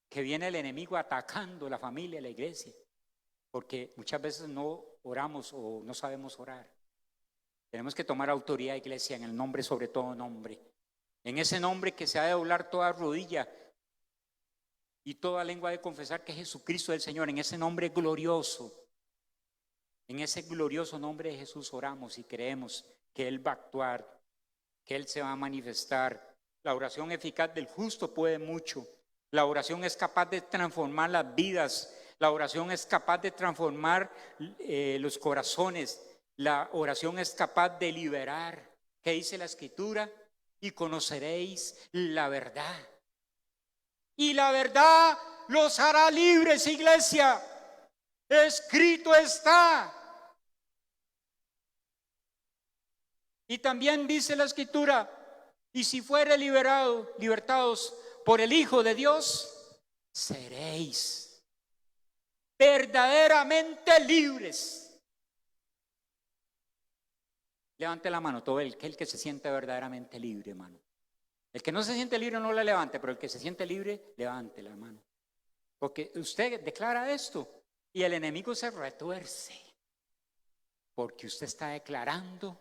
que viene el enemigo atacando la familia, la iglesia, porque muchas veces no oramos o no sabemos orar. Tenemos que tomar autoridad, iglesia, en el nombre sobre todo nombre. En ese nombre que se ha de doblar toda rodilla y toda lengua de confesar que Jesucristo es el Señor. En ese nombre glorioso, en ese glorioso nombre de Jesús oramos y creemos que Él va a actuar, que Él se va a manifestar. La oración eficaz del justo puede mucho. La oración es capaz de transformar las vidas. La oración es capaz de transformar los corazones. La oración es capaz de liberar. ¿Qué dice la Escritura? Y conoceréis la verdad. Y la verdad los hará libres, iglesia. Escrito está. Y también dice la Escritura, y si fuere libertados por el Hijo de Dios, seréis verdaderamente libres. Levante la mano, todo el que se siente verdaderamente libre, hermano. El que no se siente libre no la levante, pero el que se siente libre, levante la mano. Porque usted declara esto y el enemigo se retuerce. Porque usted está declarando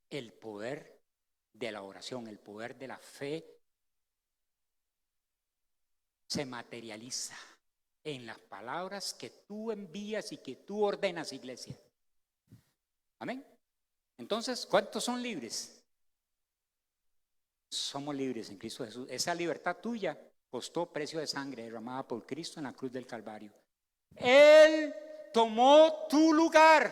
el poder de la oración, el poder de la fe. Se materializa en las palabras que tú envías y que tú ordenas, iglesia. Amén. Entonces, ¿cuántos son libres? Somos libres en Cristo Jesús. Esa libertad tuya costó precio de sangre derramada por Cristo en la cruz del Calvario. Él tomó tu lugar.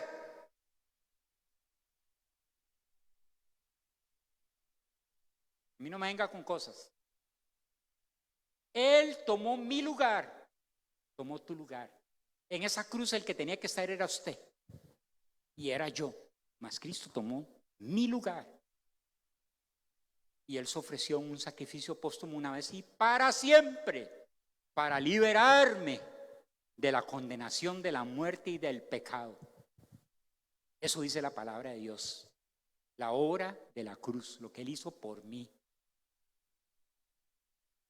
A mí no me venga con cosas. Él tomó mi lugar, tomó tu lugar. En esa cruz el que tenía que estar era usted y era yo, mas Cristo tomó mi lugar. Y Él se ofreció un sacrificio póstumo una vez y para siempre, para liberarme de la condenación, de la muerte y del pecado. Eso dice la palabra de Dios. La obra de la cruz, lo que Él hizo por mí.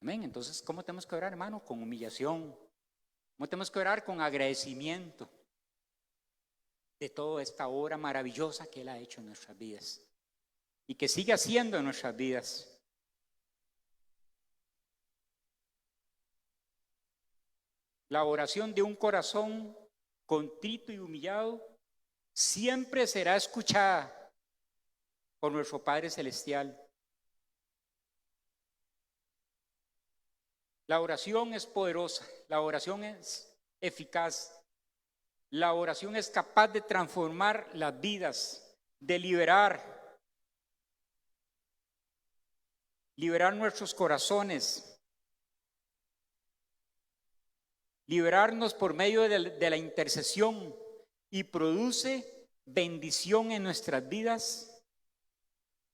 Amén. Entonces, ¿cómo tenemos que orar, hermano? Con humillación. ¿Cómo tenemos que orar? Con agradecimiento de toda esta obra maravillosa que Él ha hecho en nuestras vidas y que sigue haciendo en nuestras vidas. La oración de un corazón contrito y humillado siempre será escuchada por nuestro Padre Celestial. La oración es poderosa, la oración es eficaz, la oración es capaz de transformar las vidas, de liberar nuestros corazones, liberarnos por medio de la intercesión y produce bendición en nuestras vidas.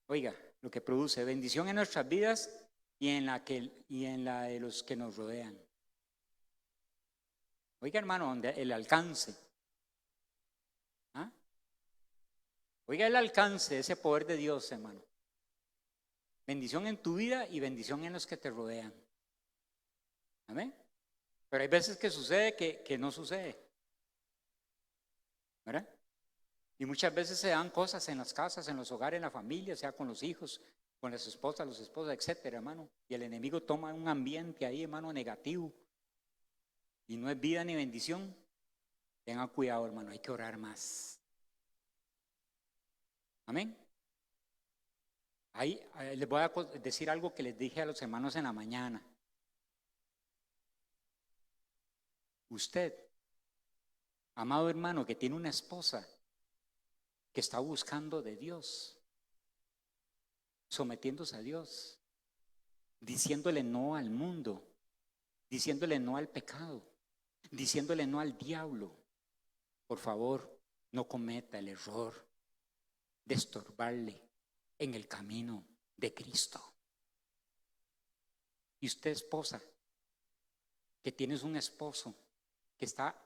Oiga, lo que produce bendición en nuestras vidas y en la de los que nos rodean. Oiga, hermano, donde el alcance. ¿Ah? Oiga, el alcance de ese poder de Dios, hermano. Bendición en tu vida y bendición en los que te rodean. Amén. Pero hay veces que sucede que no sucede. ¿Verdad? Y muchas veces se dan cosas en las casas, en los hogares, en la familia, sea con los hijos, con las esposas, los esposos, etcétera, hermano. Y el enemigo toma un ambiente ahí, hermano, negativo. Y no es vida ni bendición. Tengan cuidado, hermano, hay que orar más. Amén. Ahí les voy a decir algo que les dije a los hermanos en la mañana. Usted, amado hermano, que tiene una esposa que está buscando de Dios, sometiéndose a Dios, diciéndole no al mundo, diciéndole no al pecado, diciéndole no al diablo. Por favor, no cometa el error de estorbarle en el camino de Cristo. Y usted, esposa, que tienes un esposo que está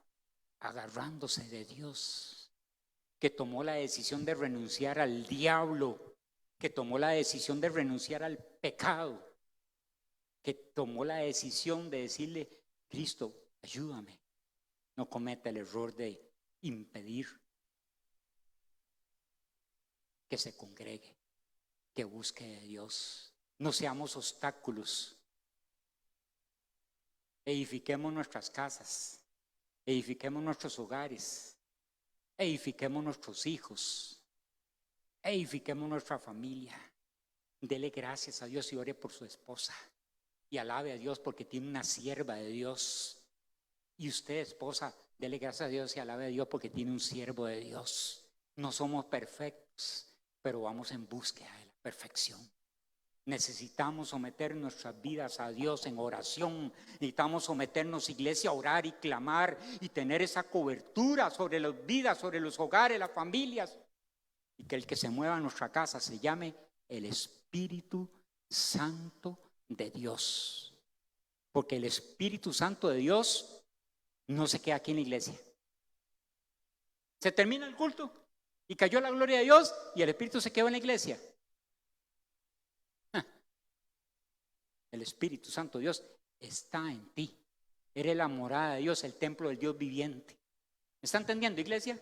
agarrándose de Dios, que tomó la decisión de renunciar al diablo, que tomó la decisión de renunciar al pecado, que tomó la decisión de decirle Cristo, ayúdame. No cometa el error de impedir que se congregue, que busque a Dios. No seamos obstáculos. Edifiquemos nuestras casas, edifiquemos nuestros hogares, edifiquemos nuestros hijos, edifiquemos nuestra familia. Dele gracias a Dios y ore por su esposa. Y alabe a Dios porque tiene una sierva de Dios. Y usted, esposa, dele gracias a Dios y alabe a Dios porque tiene un siervo de Dios. No somos perfectos, pero vamos en búsqueda de la perfección. Necesitamos someter nuestras vidas a Dios en oración. Necesitamos someternos, iglesia, a orar y clamar y tener esa cobertura sobre las vidas, sobre los hogares, las familias. Y que el que se mueva en nuestra casa se llame el Espíritu Santo de Dios. Porque el Espíritu Santo de Dios no se queda aquí en la iglesia. Se termina el culto y cayó la gloria de Dios y el Espíritu se quedó en la iglesia. El Espíritu Santo de Dios está en ti. Eres la morada de Dios, el templo del Dios viviente. ¿Me está entendiendo, iglesia?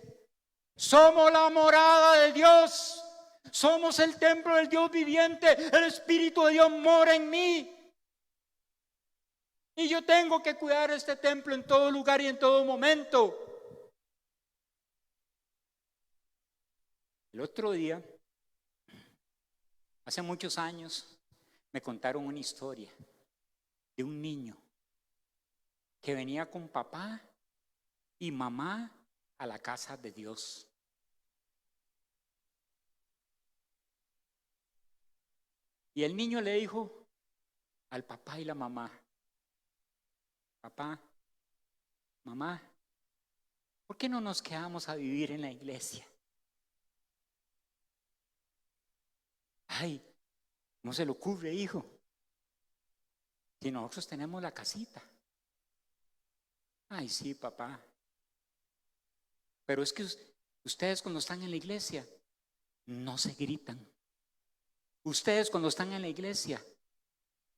Somos la morada de Dios. Somos el templo del Dios viviente. El Espíritu de Dios mora en mí. Y yo tengo que cuidar este templo en todo lugar y en todo momento. El otro día, hace muchos años, me contaron una historia de un niño que venía con papá y mamá a la casa de Dios. Y el niño le dijo al papá y la mamá: papá, mamá, ¿por qué no nos quedamos a vivir en la iglesia? Ay, no se le ocurre, hijo, si nosotros tenemos la casita. Ay, sí, papá. Pero es que ustedes cuando están en la iglesia no se gritan. Ustedes cuando están en la iglesia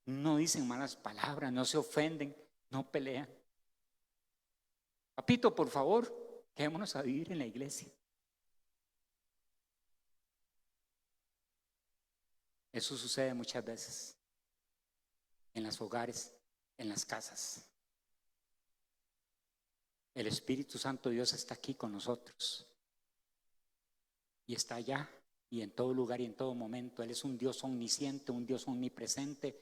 no dicen malas palabras, no se ofenden, no pelean. Papito, por favor, quedémonos a vivir en la iglesia. Eso sucede muchas veces en los hogares, en las casas. El Espíritu Santo de Dios está aquí con nosotros y está allá y en todo lugar y en todo momento. Él es un Dios omnisciente, un Dios omnipresente,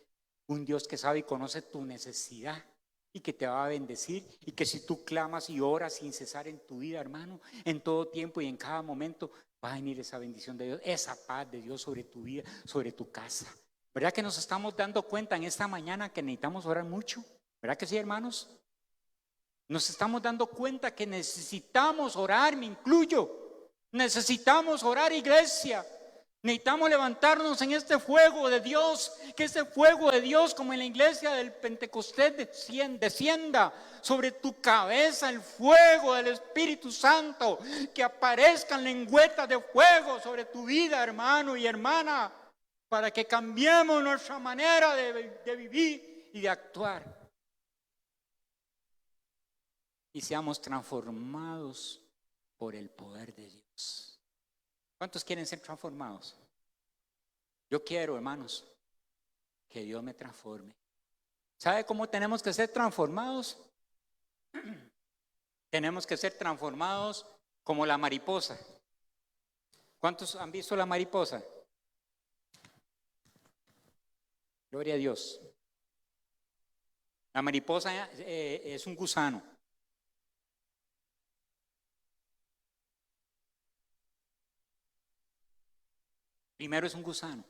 un Dios que sabe y conoce tu necesidad y que te va a bendecir, y que si tú clamas y oras sin cesar en tu vida, hermano, en todo tiempo y en cada momento va a venir esa bendición de Dios, esa paz de Dios sobre tu vida, sobre tu casa. ¿Verdad que nos estamos dando cuenta en esta mañana que necesitamos orar mucho? ¿Verdad que sí, hermanos? Nos estamos dando cuenta que necesitamos orar, me incluyo. Necesitamos orar, iglesia. Necesitamos levantarnos en este fuego de Dios, que este fuego de Dios, como en la iglesia del Pentecostés, descienda sobre tu cabeza el fuego del Espíritu Santo, que aparezcan lengüetas de fuego sobre tu vida, hermano y hermana, para que cambiemos nuestra manera de vivir y de actuar. Y seamos transformados por el poder de Dios. ¿Cuántos quieren ser transformados? Yo quiero, hermanos, que Dios me transforme. ¿Sabe cómo tenemos que ser transformados? Tenemos que ser transformados como la mariposa. ¿Cuántos han visto la mariposa? Gloria a Dios. La mariposa es un gusano. Primero es un gusano.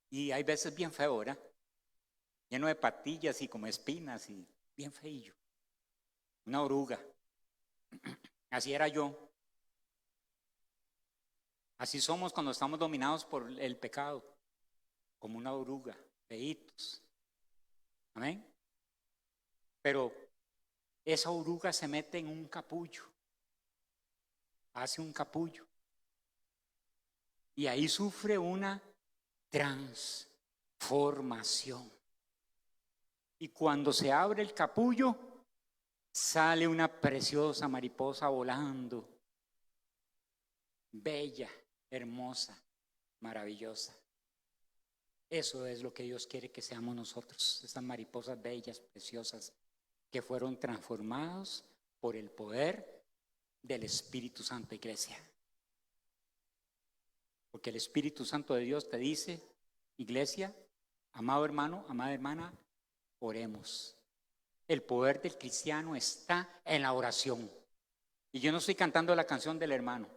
Y hay veces bien feo, ¿verdad? Lleno de patillas y como espinas y bien feillo. Una oruga. Así era yo. Así somos cuando estamos dominados por el pecado. Como una oruga, feitos. Amén. Pero esa oruga se mete en un capullo. Hace un capullo. Y ahí sufre una transformación. Y cuando se abre el capullo, sale una preciosa mariposa volando, bella, hermosa, maravillosa. Eso es lo que Dios quiere que seamos nosotros, estas mariposas bellas, preciosas, que fueron transformados por el poder del Espíritu Santo, iglesia. Porque el Espíritu Santo de Dios te dice, iglesia, amado hermano, amada hermana, oremos. El poder del cristiano está en la oración. Y yo no estoy cantando la canción del hermano.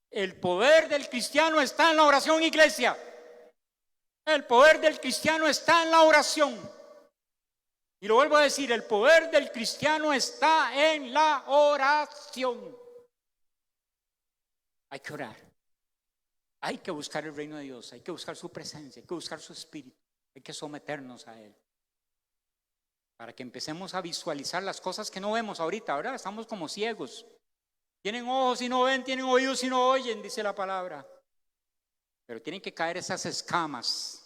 El poder del cristiano está en la oración, iglesia. El poder del cristiano está en la oración. Y lo vuelvo a decir, el poder del cristiano está en la oración. Hay que orar. Hay que buscar el reino de Dios. Hay que buscar su presencia. Hay que buscar su espíritu. Hay que someternos a Él. Para que empecemos a visualizar las cosas que no vemos ahorita. Ahora estamos como ciegos. Tienen ojos y no ven, tienen oídos y no oyen, dice la palabra. Pero tienen que caer esas escamas.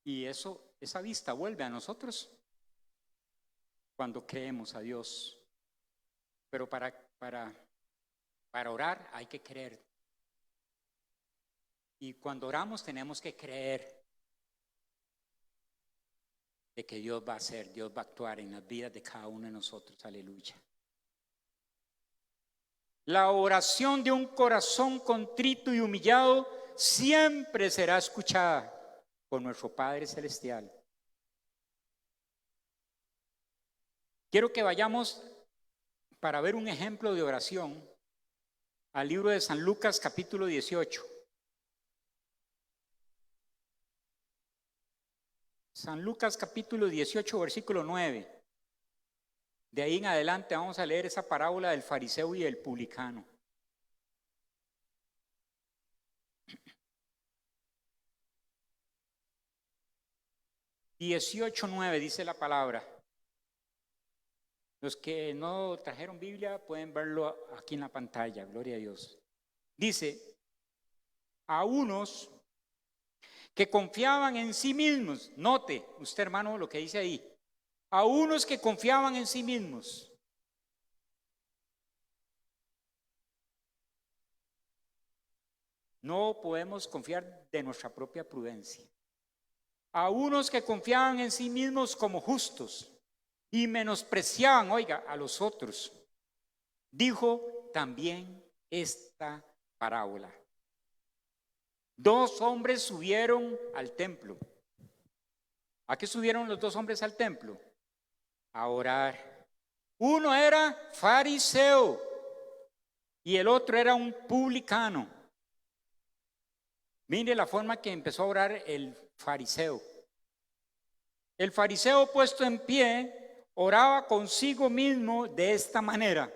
Y esa vista vuelve a nosotros cuando creemos a Dios. Pero para orar hay que creer. Y cuando oramos tenemos que creer de que Dios va a hacer, Dios va a actuar en las vidas de cada uno de nosotros. Aleluya. La oración de un corazón contrito y humillado siempre será escuchada por nuestro Padre Celestial. Quiero que vayamos para ver un ejemplo de oración al libro de San Lucas capítulo 18. San Lucas capítulo 18 versículo 9. De ahí en adelante vamos a leer esa parábola del fariseo y el publicano. (18:9) dice la palabra. Los que no trajeron Biblia pueden verlo aquí en la pantalla, gloria a Dios. Dice, a unos que confiaban en sí mismos, note usted hermano lo que dice ahí, a unos que confiaban en sí mismos. No podemos confiar de nuestra propia prudencia. A unos que confiaban en sí mismos como justos y menospreciaban, oiga, a los otros. Dijo también esta parábola. Dos hombres subieron al templo. ¿A qué subieron los dos hombres al templo? A orar. Uno era fariseo y el otro era un publicano. Mire la forma que empezó a orar el fariseo. El fariseo puesto en pie oraba consigo mismo de esta manera.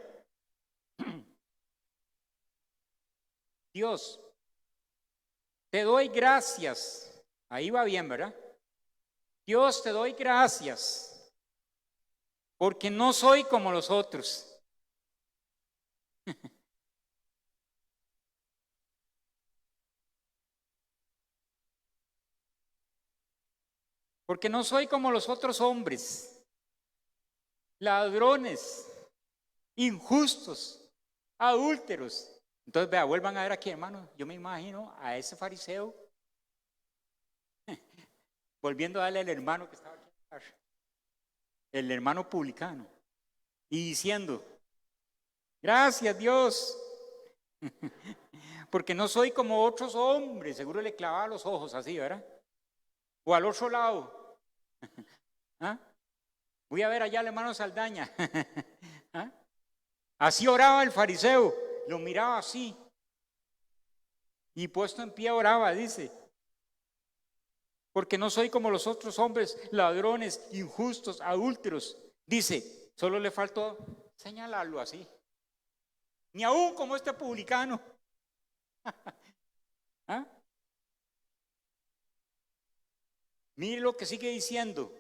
Dios, te doy gracias. Ahí va bien, ¿verdad? Dios, te doy gracias porque no soy como los otros. Porque no soy como los otros hombres, ladrones, injustos, adúlteros. Entonces, vea, vuelvan a ver aquí, hermano. Yo me imagino a ese fariseo volviendo a darle al hermano que estaba aquí, el hermano publicano, y diciendo, gracias Dios, porque no soy como otros hombres. Seguro le clavaba los ojos así, ¿verdad? O al otro lado. ¿Ah? Voy a ver allá al hermano Saldaña. ¿Ah? Así oraba el fariseo, lo miraba así y puesto en pie oraba, dice, porque no soy como los otros hombres, ladrones, injustos, adúlteros. Dice, solo le faltó señalarlo así, ni aún como este publicano. ¿Ah? Mire lo que sigue diciendo.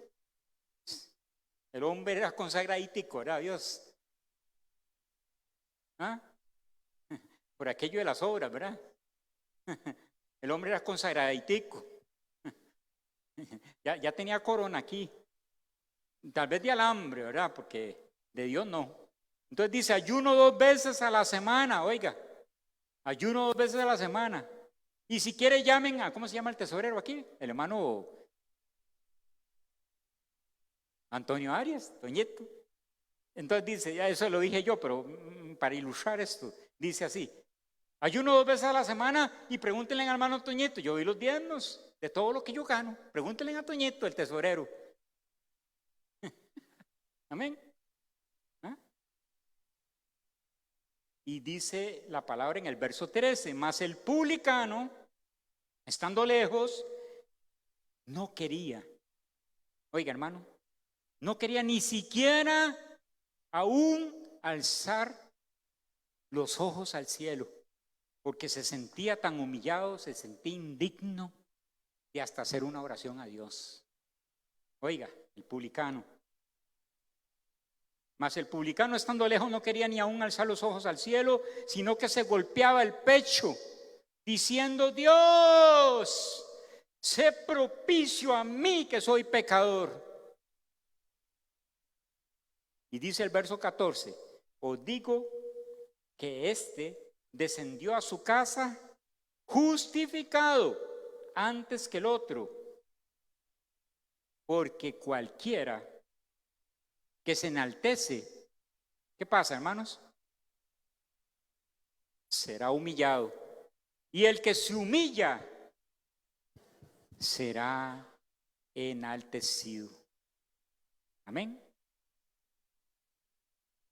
El hombre era consagraditico, era Dios. ¿Ah? Por aquello de las obras, ¿verdad? El hombre era consagraditico. Ya tenía corona aquí. Tal vez de alambre, ¿verdad? Porque de Dios no. Entonces dice, ayuno 2 veces a la semana, oiga. Ayuno 2 veces a la semana. Y si quiere llamen a, ¿cómo se llama el tesorero aquí? El hermano Antonio Arias, Toñeto. Entonces dice, ya eso lo dije yo, pero para ilustrar esto, dice así, ayuno 2 veces a la semana y pregúntenle al hermano Toñeto, yo doy los diezmos de todo lo que yo gano, pregúntenle a Toñeto, el tesorero. Amén. ¿Ah? Y dice la palabra en el verso 13, mas el publicano, estando lejos, no quería, oiga hermano, no quería ni siquiera aún alzar los ojos al cielo, porque se sentía tan humillado, se sentía indigno de hasta hacer una oración a Dios. Oiga, el publicano. Mas el publicano, estando lejos, no quería ni aún alzar los ojos al cielo, sino que se golpeaba el pecho, diciendo, Dios, sé propicio a mí que soy pecador. Y dice el verso 14, os digo que éste descendió a su casa justificado antes que el otro, porque cualquiera que se enaltece, ¿qué pasa, hermanos? Será humillado, y el que se humilla será enaltecido. Amén.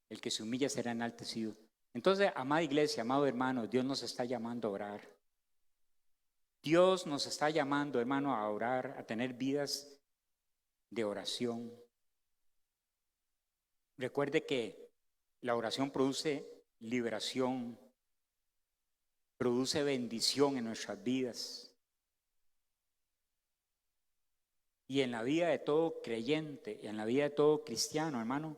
El que se humilla será enaltecido. Entonces, amada iglesia, amado hermano, Dios nos está llamando a orar. Dios nos está llamando, hermano, a orar, a tener vidas de oración. Recuerde que la oración produce liberación, produce bendición en nuestras vidas. Y en la vida de todo creyente, y en la vida de todo cristiano, hermano,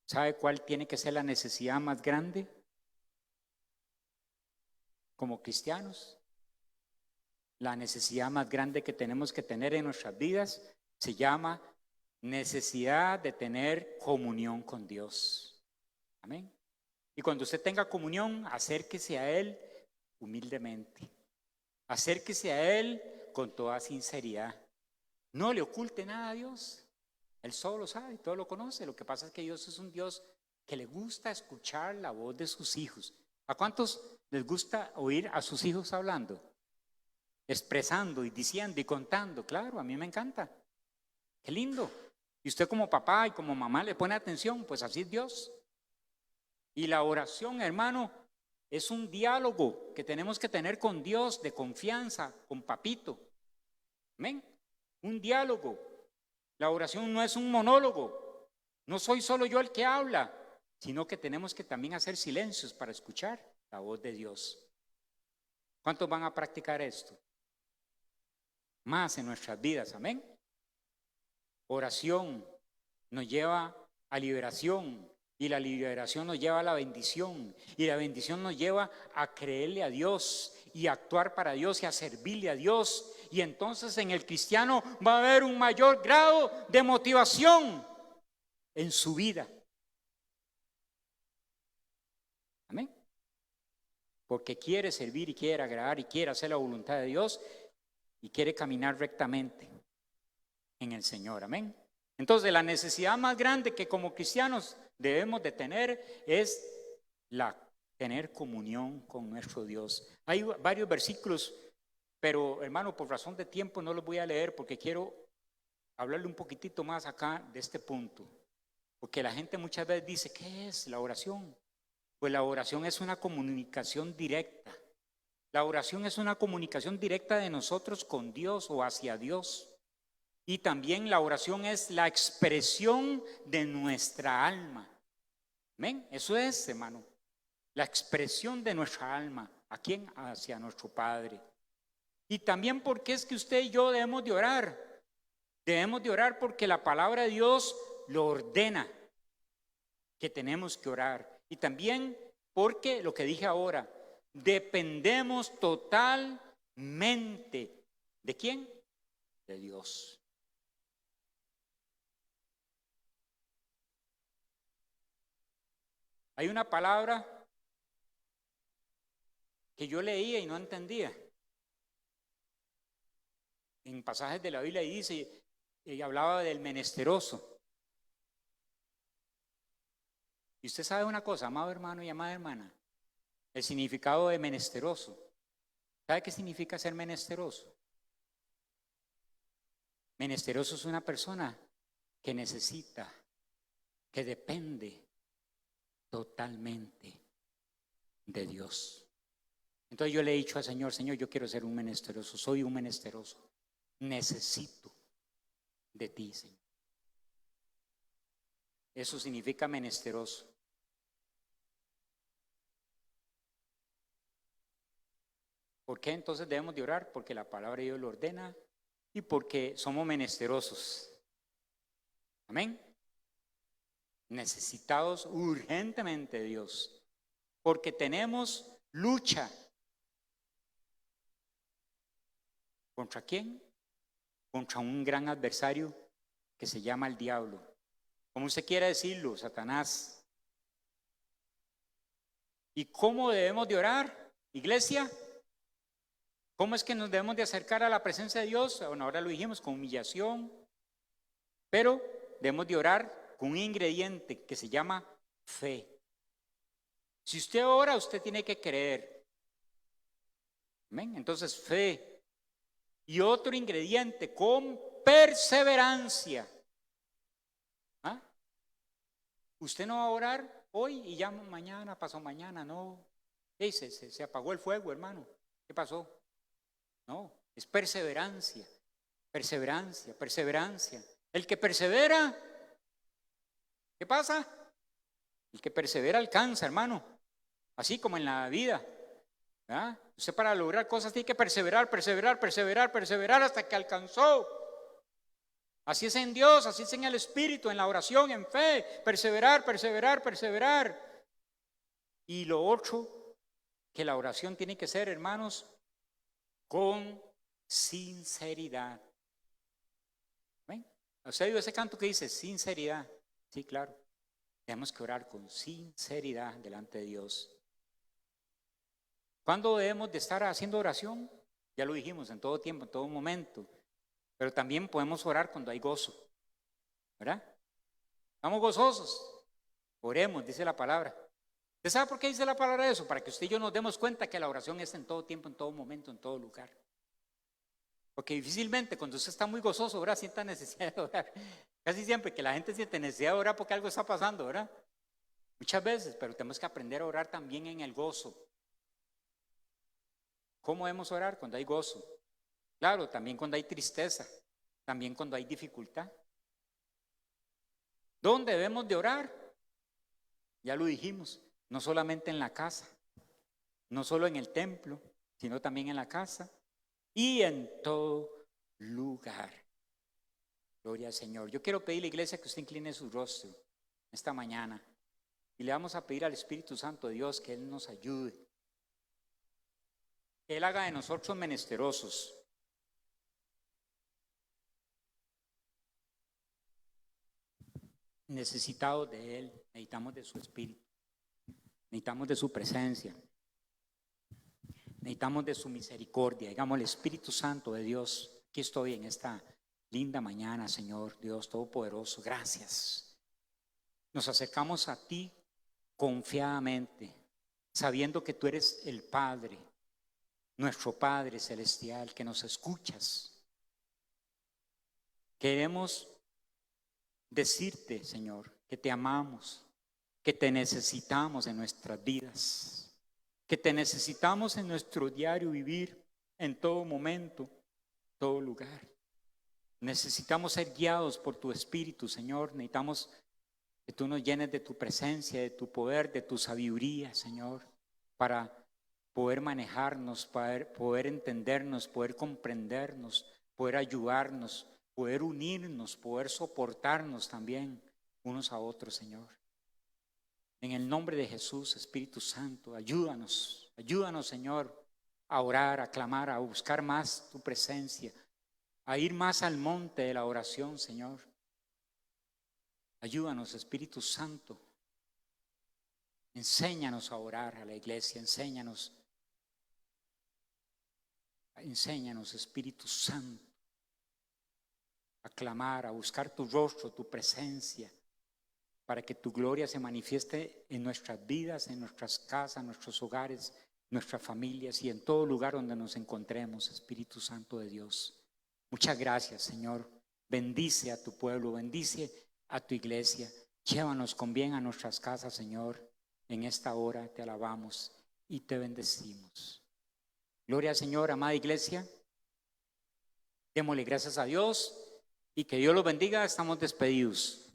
¿sabe cuál tiene que ser la necesidad más grande? Como cristianos, la necesidad más grande que tenemos que tener en nuestras vidas se llama necesidad de tener comunión con Dios. Amén. Y cuando usted tenga comunión, acérquese a Él humildemente. Acérquese a Él con toda sinceridad. No le oculte nada a Dios. Él solo lo sabe, todo lo conoce. Lo que pasa es que Dios es un Dios que le gusta escuchar la voz de sus hijos. ¿A cuántos les gusta oír a sus hijos hablando? Expresando y diciendo y contando. Claro, a mí me encanta. Qué lindo. Y usted como papá y como mamá le pone atención, pues así es Dios. Y la oración, hermano, es un diálogo que tenemos que tener con Dios de confianza, con papito. Amén. Un diálogo. La oración no es un monólogo. No soy solo yo el que habla, sino que tenemos que también hacer silencios para escuchar la voz de Dios. ¿Cuántos van a practicar esto? Más en nuestras vidas, amén. Oración nos lleva a liberación, y la liberación nos lleva a la bendición, y la bendición nos lleva a creerle a Dios y a actuar para Dios y a servirle a Dios. Y entonces en el cristiano va a haber un mayor grado de motivación en su vida. Amén. Porque quiere servir y quiere agradar y quiere hacer la voluntad de Dios y quiere caminar rectamente en el Señor. Amén. Entonces la necesidad más grande que como cristianos debemos de tener es tener comunión con nuestro Dios. Hay varios versículos, pero hermano, por razón de tiempo no los voy a leer porque quiero hablarle un poquitito más acá de este punto. Porque la gente muchas veces dice, ¿qué es la oración? Pues la oración es una comunicación directa. La oración es una comunicación directa de nosotros con Dios o hacia Dios. Y también la oración es la expresión de nuestra alma. ¿Amén? Eso es, hermano. La expresión de nuestra alma. ¿A quién? Hacia nuestro Padre. Y también porque es que usted y yo debemos de orar. Debemos de orar porque la palabra de Dios lo ordena, que tenemos que orar. Y también porque, lo que dije ahora, dependemos totalmente. ¿De quién? de Dios. Hay una palabra que yo leía y no entendía. En pasajes de la Biblia dice, y hablaba del menesteroso. Y usted sabe una cosa, amado hermano y amada hermana, el significado de menesteroso. ¿Sabe qué significa ser menesteroso? Menesteroso es una persona que necesita, que depende totalmente de Dios. Entonces yo le he dicho al Señor, Señor, yo quiero ser un menesteroso, soy un menesteroso. Necesito de ti, Señor. Eso significa menesteroso. ¿Por qué entonces debemos de orar? Porque la palabra de Dios lo ordena y porque somos menesterosos. Amén. Necesitados urgentemente de Dios. Porque tenemos lucha. ¿Contra quién? Contra un gran adversario que se llama el diablo. Como usted quiera decirlo, Satanás. ¿Y cómo debemos de orar, iglesia? ¿Cómo es que nos debemos de acercar a la presencia de Dios? Bueno, ahora lo dijimos, con humillación, pero debemos de orar con un ingrediente que se llama fe. Si usted ora, usted tiene que creer. ¿Amén? Entonces, fe. Y otro ingrediente, con perseverancia. ¿Ah? Usted no va a orar hoy y ya mañana, pasó mañana, no. Hey, se apagó el fuego, hermano. ¿Qué pasó? No, es perseverancia, perseverancia, perseverancia. El que persevera, ¿qué pasa? El que persevera alcanza, hermano. Así como en la vida. ¿Verdad? Usted para lograr cosas tiene que perseverar, perseverar, perseverar, perseverar hasta que alcanzó. Así es en Dios, así es en el Espíritu, en la oración, en fe. Perseverar, perseverar, perseverar. Y lo otro que la oración tiene que ser, hermanos, con sinceridad. ¿Ven? ¿Usted ha oído ese canto que dice sinceridad? Sí, claro. Tenemos que orar con sinceridad delante de Dios. ¿Cuándo debemos de estar haciendo oración? Ya lo dijimos, en todo tiempo, en todo momento. Pero también podemos orar cuando hay gozo. ¿Verdad? ¿Estamos gozosos? Oremos, dice la palabra. ¿Usted sabe por qué dice la palabra eso? Para que usted y yo nos demos cuenta que la oración es en todo tiempo, en todo momento, en todo lugar. Porque difícilmente cuando usted está muy gozoso, ¿verdad? Sienta necesidad de orar. Casi siempre que la gente siente necesidad de orar porque algo está pasando, ¿verdad? Muchas veces, pero tenemos que aprender a orar también en el gozo. ¿Cómo debemos orar? Cuando hay gozo. Claro, también cuando hay tristeza, también cuando hay dificultad. ¿Dónde debemos de orar? Ya lo dijimos, no solamente en la casa, no solo en el templo, sino también en la casa y en todo lugar. Gloria al Señor. Yo quiero pedirle a la iglesia que usted incline su rostro esta mañana y le vamos a pedir al Espíritu Santo de Dios que Él nos ayude, que Él haga de nosotros menesterosos. Necesitados de Él, necesitamos de su Espíritu, necesitamos de su presencia, necesitamos de su misericordia. Digamos, el Espíritu Santo de Dios, aquí estoy en esta linda mañana, Señor Dios Todopoderoso, gracias. Nos acercamos a ti confiadamente, sabiendo que tú eres el Padre, nuestro Padre Celestial, que nos escuchas. Queremos decirte, Señor, que te amamos, que te necesitamos en nuestras vidas, que te necesitamos en nuestro diario vivir, en todo momento, todo lugar. Necesitamos ser guiados por tu Espíritu, Señor. Necesitamos que tú nos llenes de tu presencia, de tu poder, de tu sabiduría, Señor, para poder manejarnos, para poder entendernos, poder comprendernos, poder ayudarnos, poder unirnos, poder soportarnos también unos a otros, Señor. En el nombre de Jesús, Espíritu Santo, ayúdanos, Señor, a orar, a clamar, a buscar más tu presencia, a ir más al monte de la oración, Señor. Ayúdanos, Espíritu Santo. Enséñanos a orar a la iglesia, enséñanos, Espíritu Santo, a clamar, a buscar tu rostro, tu presencia, para que tu gloria se manifieste en nuestras vidas, en nuestras casas, en nuestros hogares, nuestras familias y en todo lugar donde nos encontremos, Espíritu Santo de Dios. Muchas gracias, Señor. Bendice a tu pueblo, bendice a tu iglesia. Llévanos con bien a nuestras casas, Señor. En esta hora te alabamos y te bendecimos. Gloria al Señor, amada iglesia. Démosle gracias a Dios y que Dios los bendiga. Estamos despedidos.